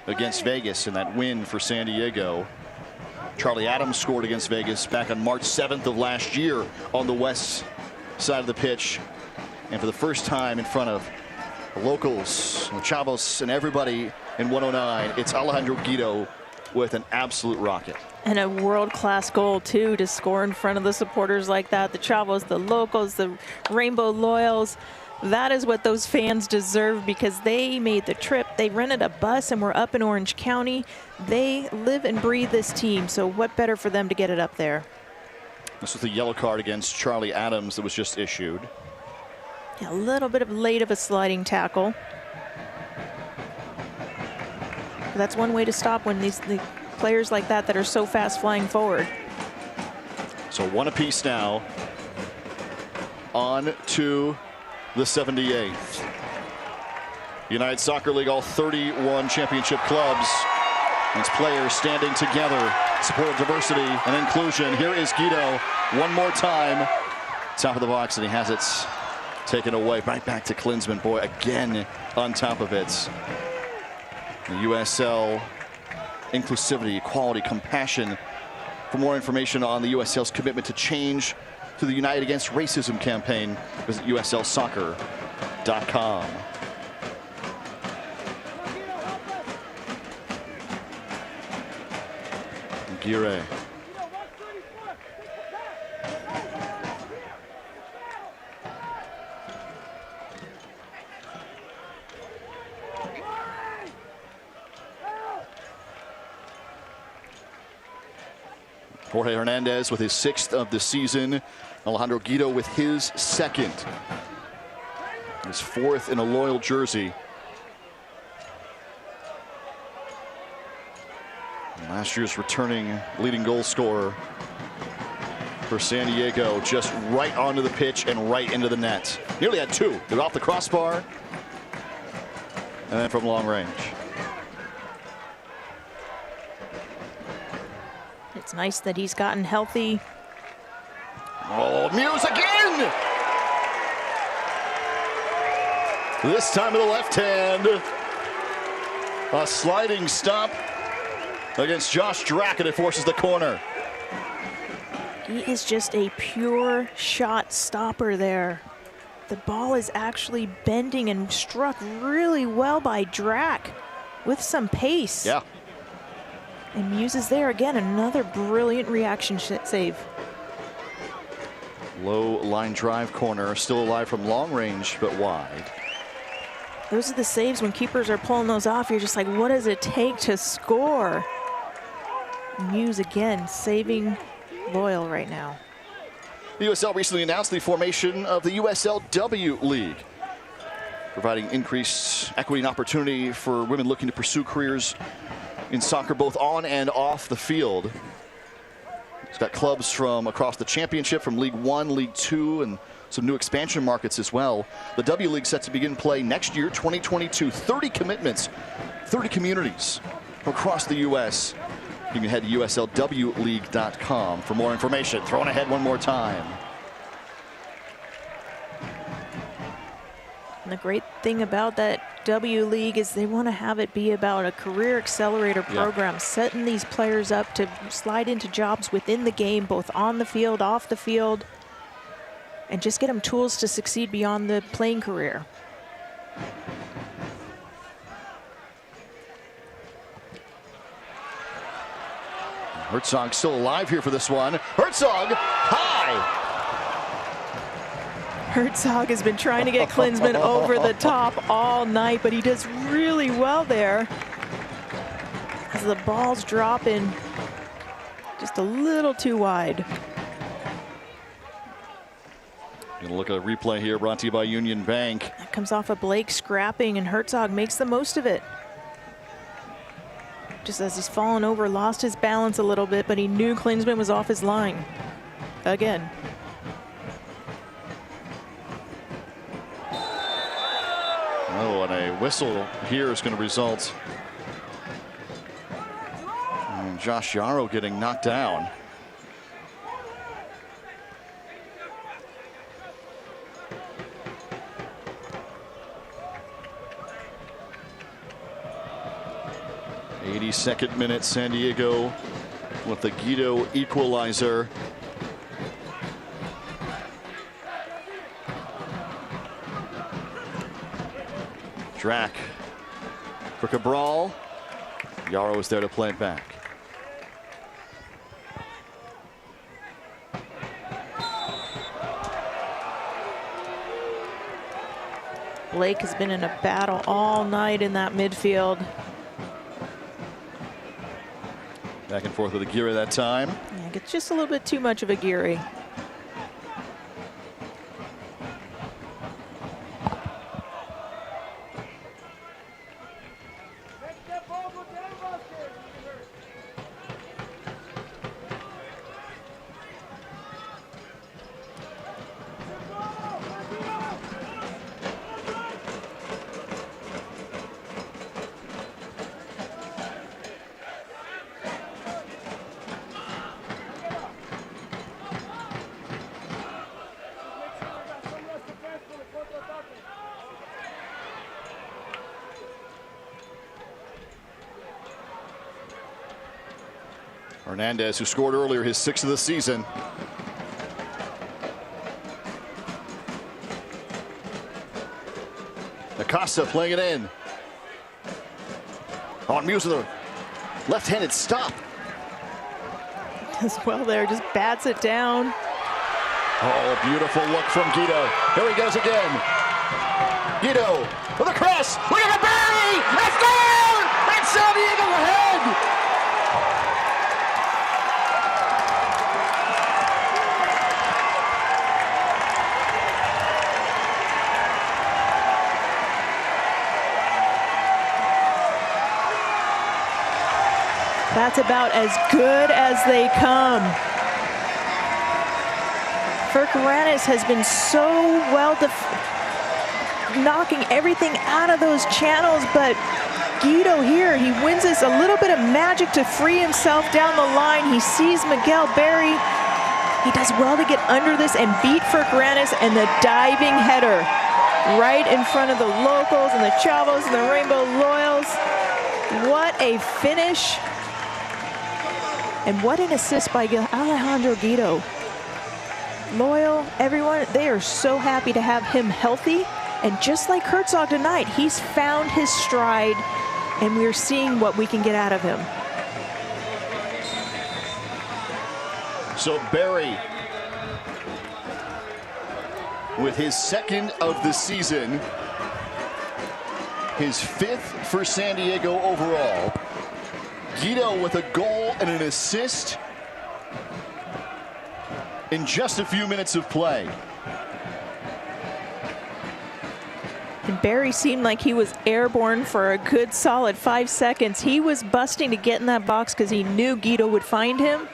S1: against Vegas in that win for San Diego. Charlie Adams scored against Vegas back on March 7th of last year on the west side of the pitch. And for the first time in front of the locals, Chavos, and everybody in 109, it's Alejandro Guido with an absolute rocket.
S2: And a world-class goal, too, to score in front of the supporters like that. The Chavos, the locals, the Rainbow Loyals. That is what those fans deserve, because they made the trip. They rented a bus and were up in Orange County. They live and breathe this team, so what better for them to get it up there?
S1: This was the yellow card against Charlie Adams that was just issued.
S2: Yeah, a little bit of late of a sliding tackle. But that's one way to stop when the players like that are so fast flying forward.
S1: So one apiece now. On to the 78th. United Soccer League, all 31 championship clubs. These players standing together, support diversity and inclusion. Here is Guido one more time. Top of the box, and he has it taken away. Right back to Klinsmann. Boy, again on top of it. The USL inclusivity, equality, compassion. For more information on the USL's commitment to change through the United Against Racism campaign, visit uslsoccer.com. Aguirre. Jorge Hernandez with his 6th of the season. Alejandro Guido with his 2nd. His 4th in a loyal jersey. And last year's returning leading goal scorer for San Diego, just right onto the pitch and right into the net. Nearly had 2. They're off the crossbar. And then from long range.
S2: It's nice that he's gotten healthy.
S1: Oh, Muse again! This time with the left hand. A sliding stop against Josh Drackett. It forces the corner.
S2: He is just a pure shot stopper there. The ball is actually bending and struck really well by Drack with some pace.
S1: Yeah.
S2: And Muse is there again, another brilliant reaction save.
S1: Low line drive corner, still alive from long range, but wide.
S2: Those are the saves when keepers are pulling those off. You're just like, what does it take to score? Muse again, saving Loyal right now.
S1: The USL recently announced the formation of the USLW League, providing increased equity and opportunity for women looking to pursue careers in soccer both on and off the field. It's got clubs from across the championship, from League One, League Two, and some new expansion markets as well. The W League set to begin play next year, 2022. 30 commitments, 30 communities from across the U.S. You can head to USLWleague.com for more information. Thrown ahead one more time.
S2: And the great thing about that W League is they want to have it be about a career accelerator program, setting these players up to slide into jobs within the game, both on the field, off the field, and just get them tools to succeed beyond the playing career.
S1: Herzog still alive here for this one. Herzog, high!
S2: Herzog has been trying to get Klinsmann over the top all night, but he does really well there. As the ball's dropping just a little too wide.
S1: Gonna look at a replay here brought to you by Union Bank.
S2: That comes off of Blake scrapping, and Herzog makes the most of it. Just as he's fallen over, lost his balance a little bit, but he knew Klinsmann was off his line. Again.
S1: Oh, and a whistle here is going to result in Josh Yarrow getting knocked down. Second minute, San Diego with the Guido equalizer. Drack for Cabral. Yarrow is there to play it back.
S2: Blake has been in a battle all night in that midfield.
S1: Back and forth with Aguirre that time.
S2: Yeah, gets just a little bit too much of Aguirre.
S1: Hernandez, who scored earlier, his 6th of the season. Acosta playing it in. On Muse with a left-handed stop.
S2: As well there, just bats it down.
S1: Oh, beautiful look from Guido. Here he goes again. Guido with a cross. Look at the bury! It's down! And San Diego ahead!
S2: That's about as good as they come. Hernandez has been so well knocking everything out of those channels, but Guido here, he wins this, a little bit of magic to free himself down the line. He sees Miguel Berry. He does well to get under this and beat Fergranis, and the diving header right in front of the locals and the Chavos and the Rainbow Loyals. What a finish. And what an assist by Alejandro Guido. Loyal, everyone, they are so happy to have him healthy. And just like Herzog tonight, he's found his stride, and we're seeing what we can get out of him.
S1: So Berry, with his second of the season, his 5th for San Diego overall. Guido with a goal and an assist in just a few minutes of play.
S2: And Berry seemed like he was airborne for a good solid 5 seconds. He was busting to get in that box because he knew Guido would find him.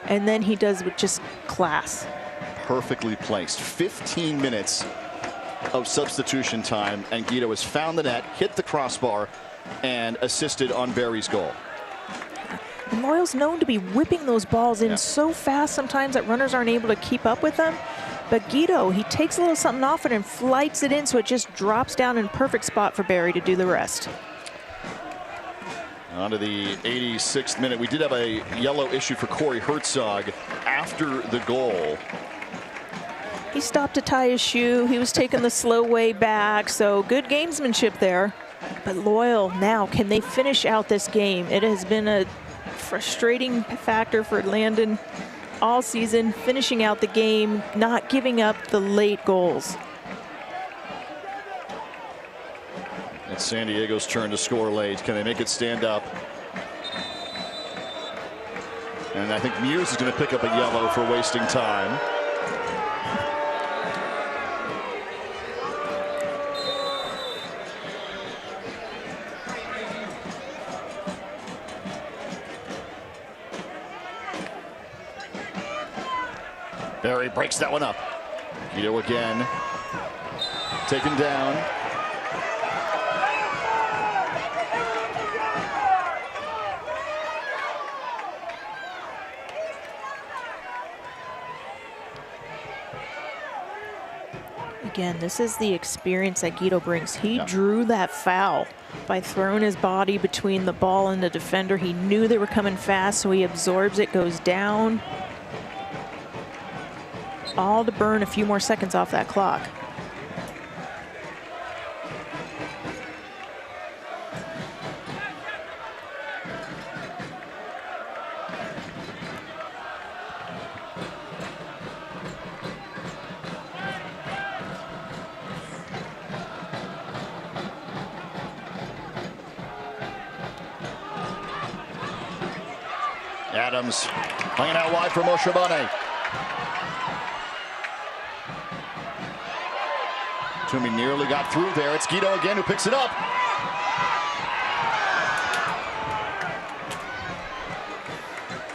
S2: And then he does with just class.
S1: Perfectly placed. 15 minutes of substitution time, and Guido has found the net, hit the crossbar, and assisted on Berry's goal.
S2: And Loyal's known to be whipping those balls in so fast sometimes that runners aren't able to keep up with them. But Guido, he takes a little something off it and flights it in so it just drops down in a perfect spot for Berry to do the rest.
S1: On to the 86th minute. We did have a yellow issue for Jorge Herzog after the goal.
S2: He stopped to tie his shoe. He was taking the slow way back, so good gamesmanship there. But Loyal now, can they finish out this game? It has been a frustrating factor for Landon all season, finishing out the game, not giving up the late goals.
S1: It's San Diego's turn to score late. Can they make it stand up? And I think Muse is going to pick up a yellow for wasting time. Berry breaks that one up. Guido again. Taken down.
S2: Again, this is the experience that Guido brings. He drew that foul by throwing his body between the ball and the defender. He knew they were coming fast, so he absorbs it, goes down. All to burn a few more seconds off that clock.
S1: Adams playing out wide for Moshabane. Toomey nearly got through there. It's Guido again who picks it up.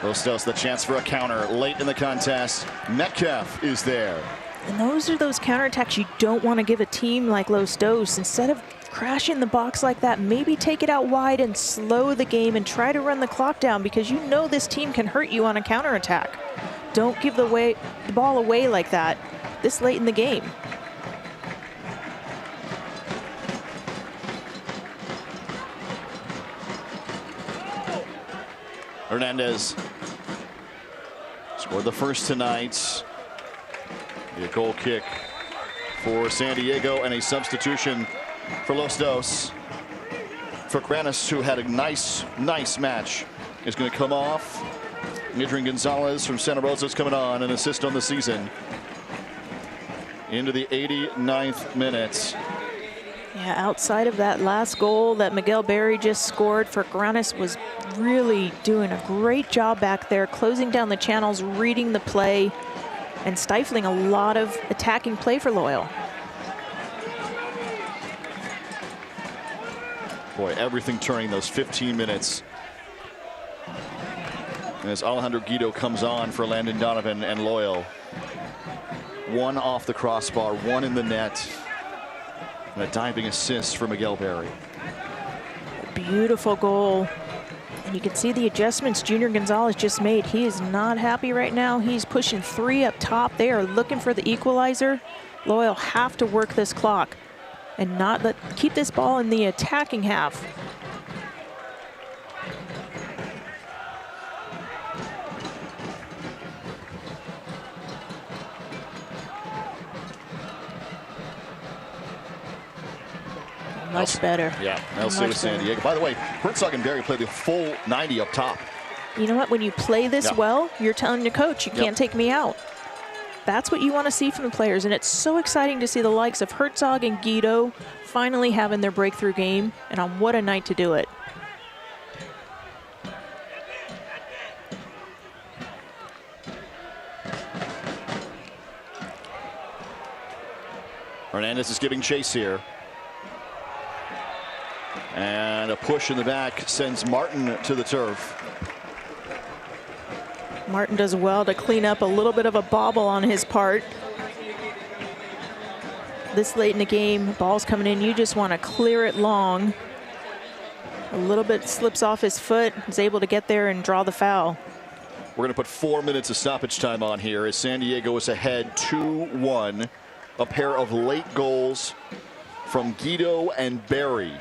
S1: Lostos the chance for a counter late in the contest. Metcalf is there.
S2: And those are those counterattacks you don't want to give a team like Lostos. Instead of crashing the box like that, maybe take it out wide and slow the game and try to run the clock down, because you know this team can hurt you on a counterattack. Don't give the ball away like that this late in the game.
S1: Hernandez scored the first tonight. A goal kick for San Diego and a substitution for Los Dos. Fergranis, who had a nice match, is going to come off. Adrian Gonzalez from Santa Rosa is coming on, an assist on the season. Into the 89th minute.
S2: Yeah, outside of that last goal that Miguel Berry just scored, Fergranis was really doing a great job back there, closing down the channels, reading the play, and stifling a lot of attacking play for Loyal.
S1: Boy, everything turning those 15 minutes. And as Alejandro Guido comes on for Landon Donovan and Loyal. One off the crossbar, one in the net. And a diving assist for Miguel Berry.
S2: Beautiful goal. And you can see the adjustments Junior Gonzalez just made. He is not happy right now. He's pushing 3 up top. They are looking for the equalizer. Loyal have to work this clock and not keep this ball in the attacking half. Much better.
S1: Yeah, they'll stay with San Diego. By the way, Herzog and Berry played the full 90 up top.
S2: You know what? When you play this well, you're telling your coach, you can't take me out. That's what you want to see from the players, and it's so exciting to see the likes of Herzog and Guido finally having their breakthrough game, and on what a night to do it.
S1: Hernandez is giving chase here. And a push in the back sends Martin to the turf.
S2: Martin does well to clean up a little bit of a bobble on his part. This late in the game, ball's coming in, you just want to clear it long. A little bit slips off his foot, is able to get there and draw the foul.
S1: We're going to put 4 minutes of stoppage time on here as San Diego is ahead 2-1. A pair of late goals from Guido and Berry.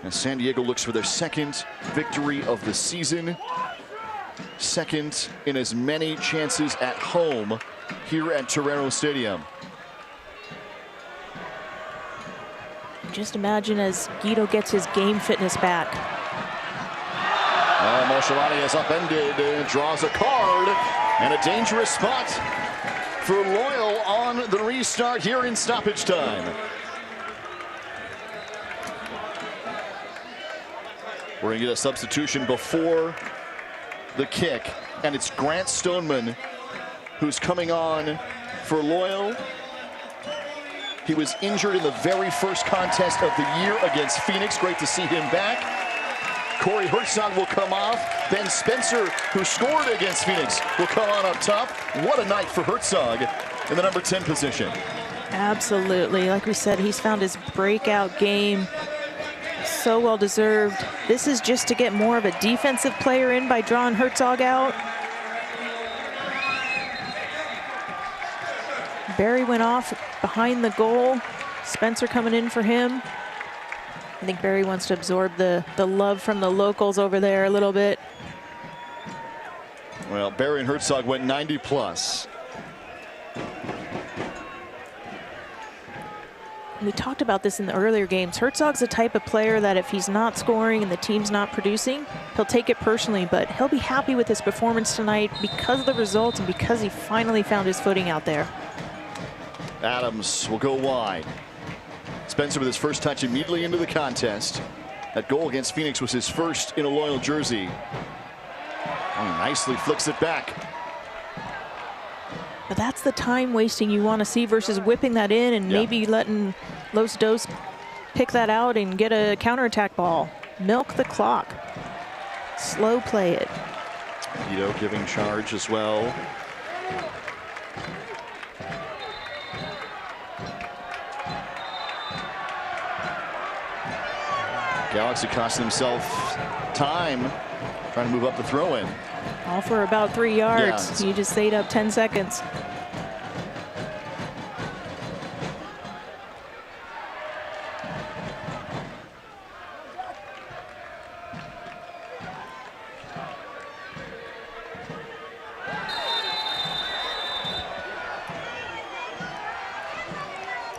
S1: And San Diego looks for their second victory of the season. Second in as many chances at home here at Torero Stadium.
S2: Just imagine as Guido gets his game fitness back.
S1: Moshelani is upended, draws a card, and a dangerous spot for Loyal on the restart here in stoppage time. We're going to get a substitution before the kick, and it's Grant Stoneman who's coming on for Loyal. He was injured in the very first contest of the year against Phoenix. Great to see him back. Corey Herzog will come off. Ben Spencer, who scored against Phoenix, will come on up top. What a night for Herzog in the number 10 position.
S2: Absolutely. Like we said, he's found his breakout game. So well deserved. This is just to get more of a defensive player in by drawing Herzog out. Berry went off behind the goal. Spencer coming in for him. I think Berry wants to absorb the love from the locals over there a little bit.
S1: Well, Berry and Herzog went 90 plus.
S2: We talked about this in the earlier games. Herzog's the type of player that if he's not scoring and the team's not producing, he'll take it personally, but he'll be happy with his performance tonight because of the results and because he finally found his footing out there.
S1: Adams will go wide. Spencer with his first touch immediately into the contest. That goal against Phoenix was his first in a Loyal jersey. Oh, nicely flicks it back.
S2: But that's the time wasting you want to see versus whipping that in and maybe letting Los Dos pick that out and get a counterattack ball. Milk the clock. Slow play it.
S1: Guido giving charge as well. Galaxy costing themselves time trying to move up the throw-in.
S2: All for about 3 yards. You just stayed up 10 seconds.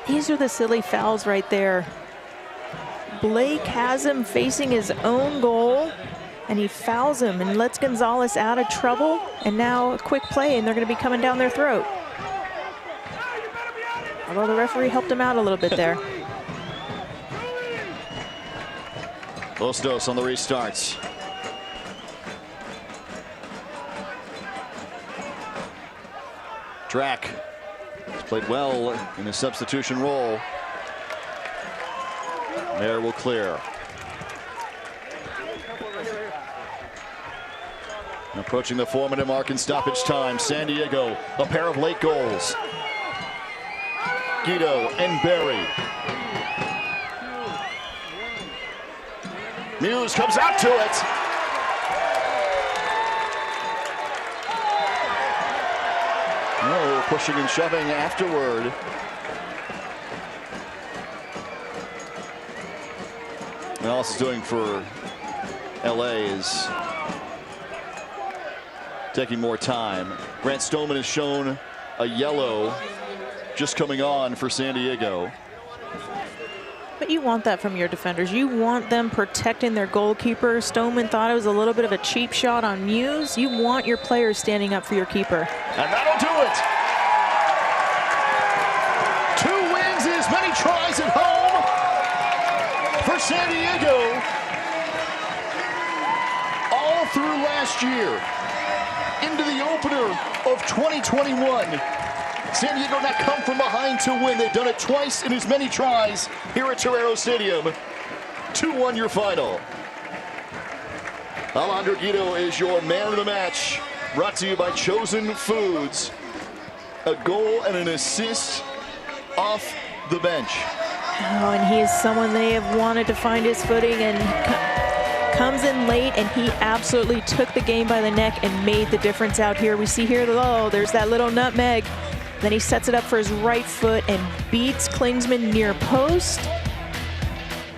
S2: These are the silly fouls right there. Blake has him facing his own goal, and he fouls him and lets Gonzalez out of trouble. And now a quick play, and they're going to be coming down their throat. Although the referee helped him out a little bit there.
S1: Los Dos on the restarts. Drac has played well in his substitution role. Mayer will clear. Approaching the 4-minute mark in stoppage time. San Diego, a pair of late goals. Guido and Barry. Muse comes out to it. Oh, pushing and shoving afterward. And all this is doing for LA is taking more time. Grant Stoneman has shown a yellow just coming on for San Diego.
S2: But you want that from your defenders. You want them protecting their goalkeeper. Stoneman thought it was a little bit of a cheap shot on Muse. You want your players standing up for your keeper.
S1: And that'll do it. 2 wins and as many tries at home for San Diego. All through last year. Into the opener of 2021. San Diego not come from behind to win. They've done it twice in as many tries here at Torero Stadium. 2-1 your final. Alejandro Guido is your man of the match. Brought to you by Chosen Foods. A goal and an assist off the bench.
S2: Oh, and he is someone they have wanted to find his footing, and comes in late, and he absolutely took the game by the neck and made the difference out here. We see here, oh, there's that little nutmeg. Then he sets it up for his right foot and beats Klingsman near post.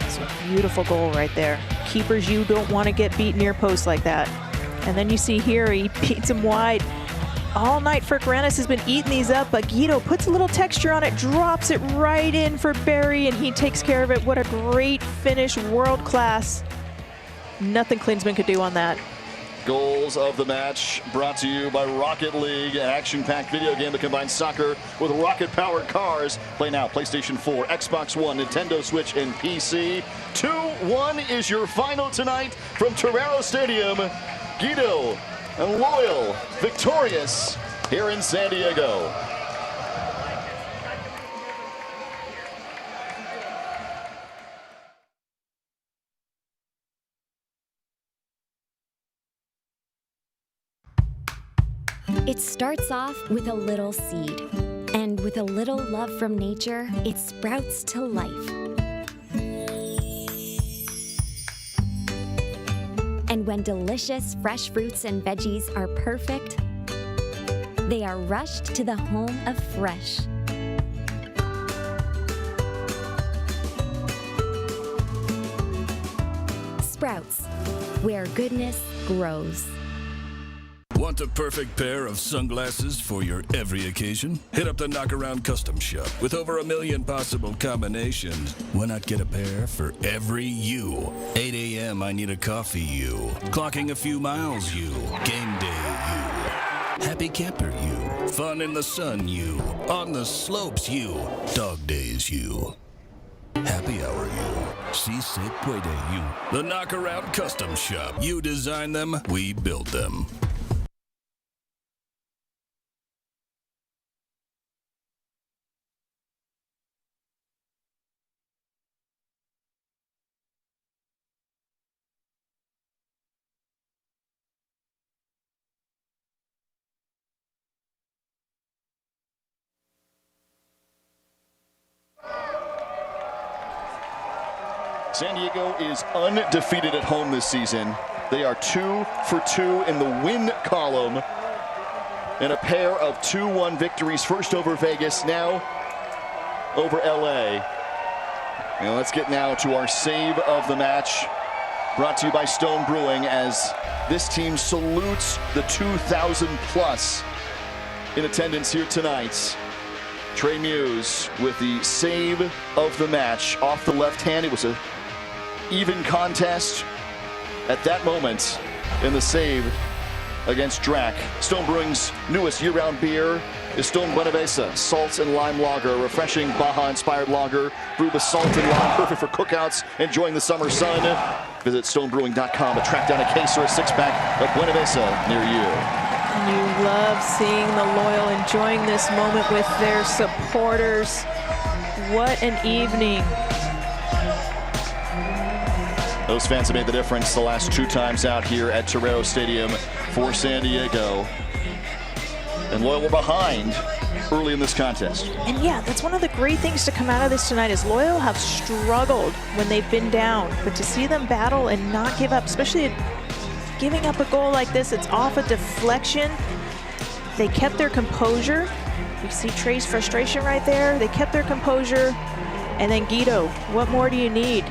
S2: It's a beautiful goal right there. Keepers, you don't want to get beat near post like that. And then you see here, he beats him wide. All night, Frick Rennes has been eating these up, but Guido puts a little texture on it, drops it right in for Barry, and he takes care of it. What a great finish, world class. Nothing Klingsman could do on that.
S1: Goals of the match brought to you by Rocket League, an action-packed video game that combines soccer with rocket-powered cars. Play now, PlayStation 4, Xbox One, Nintendo Switch, and PC. 2-1 is your final tonight from Torero Stadium. Guido and Loyal victorious here in San Diego.
S8: It starts off with a little seed, and with a little love from nature, it sprouts to life. And when delicious fresh fruits and veggies are perfect, they are rushed to the home of fresh. Sprouts, where goodness grows.
S9: Want a perfect pair of sunglasses for your every occasion? Hit up the Knockaround Custom Shop. With over 1 million possible combinations, why not get a pair for every you? 8 a.m. I need a coffee you. Clocking a few miles you. Game day you. Happy camper you. Fun in the sun you. On the slopes you. Dog days you. Happy hour you. Si se puede you. The Knockaround Custom Shop. You design them, we build them.
S1: San Diego is undefeated at home this season. They are 2 for 2 in the win column in a pair of 2-1 victories, first over Vegas, now over LA. And let's get now to our save of the match, brought to you by Stone Brewing, as this team salutes the 2,000 plus in attendance here tonight. Trey Muse with the save of the match off the left hand. It was a even contest at that moment in the save against Drac. Stone Brewing's newest year-round beer is Stone Buenavesa Salt and Lime Lager, a refreshing Baja-inspired lager brewed with salt and lime, perfect for cookouts, enjoying the summer sun. Visit stonebrewing.com to track down a case or a six-pack of Buenavesa near you.
S2: You love seeing the Loyal enjoying this moment with their supporters. What an evening.
S1: Those fans have made the difference the last 2 times out here at Torero Stadium for San Diego. And Loyal were behind early in this contest.
S2: And yeah, that's one of the great things to come out of this tonight is Loyal have struggled when they've been down. But to see them battle and not give up, especially giving up a goal like this, it's off a deflection. They kept their composure. You see Trey's frustration right there. They kept their composure. And then Guido, what more do you need?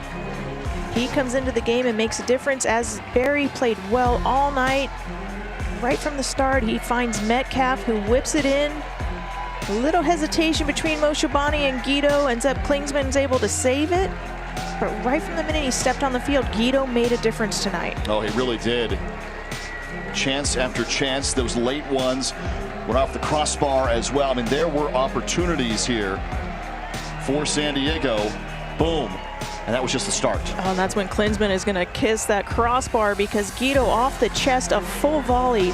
S2: He comes into the game and makes a difference as Barry played well all night. Right from the start, he finds Metcalf, who whips it in. A little hesitation between Moshabani and Guido. Ends up Klingsman's able to save it. But right from the minute he stepped on the field, Guido made a difference tonight.
S1: Oh, he really did. Chance after chance. Those late ones went off the crossbar as well. I mean, there were opportunities here for San Diego. Boom. And that was just the start.
S2: Oh, and that's when Klinsmann is going to kiss that crossbar because Guido off the chest, a full volley.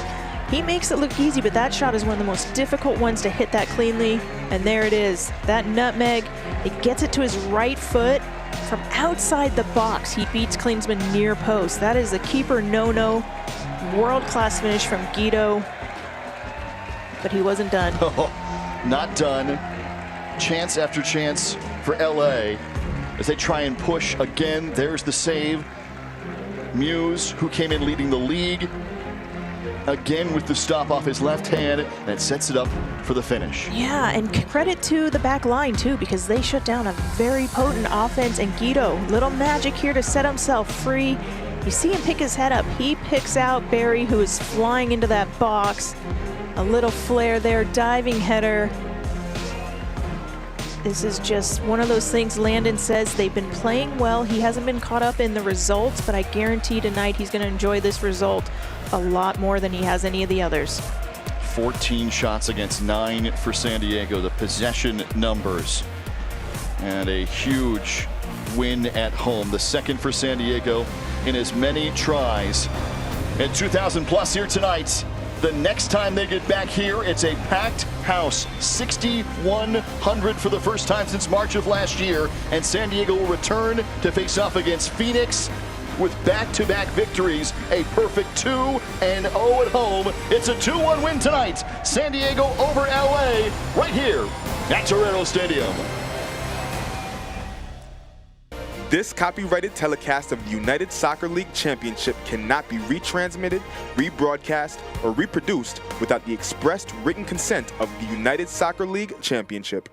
S2: He makes it look easy, but that shot is one of the most difficult ones to hit that cleanly. And there it is, that nutmeg. It gets it to his right foot. From outside the box, he beats Klinsmann near post. That is a keeper no-no. World-class finish from Guido. But he wasn't done.
S1: Oh, not done. Chance after chance for LA as they try and push again. There's the save. Muse, who came in leading the league, again with the stop off his left hand, and it sets it up for the finish.
S2: Yeah, and credit to the back line too, because they shut down a very potent offense. And Guido, little magic here to set himself free. You see him pick his head up. He picks out Barry, who is flying into that box. A little flare there, diving header. This is just one of those things Landon says they've been playing well. He hasn't been caught up in the results, but I guarantee tonight he's going to enjoy this result a lot more than he has any of the others.
S1: 14 shots against 9 for San Diego, the possession numbers. And a huge win at home, the second for San Diego in as many tries. And 2,000 plus here tonight. The next time they get back here, it's a packed house, 6,100 for the first time since March of last year. And San Diego will return to face off against Phoenix with back-to-back victories, a perfect 2-0 at home. It's a 2-1 win tonight. San Diego over LA right here at Torero Stadium.
S10: This copyrighted telecast of the United Soccer League Championship cannot be retransmitted, rebroadcast, or reproduced without the expressed written consent of the United Soccer League Championship.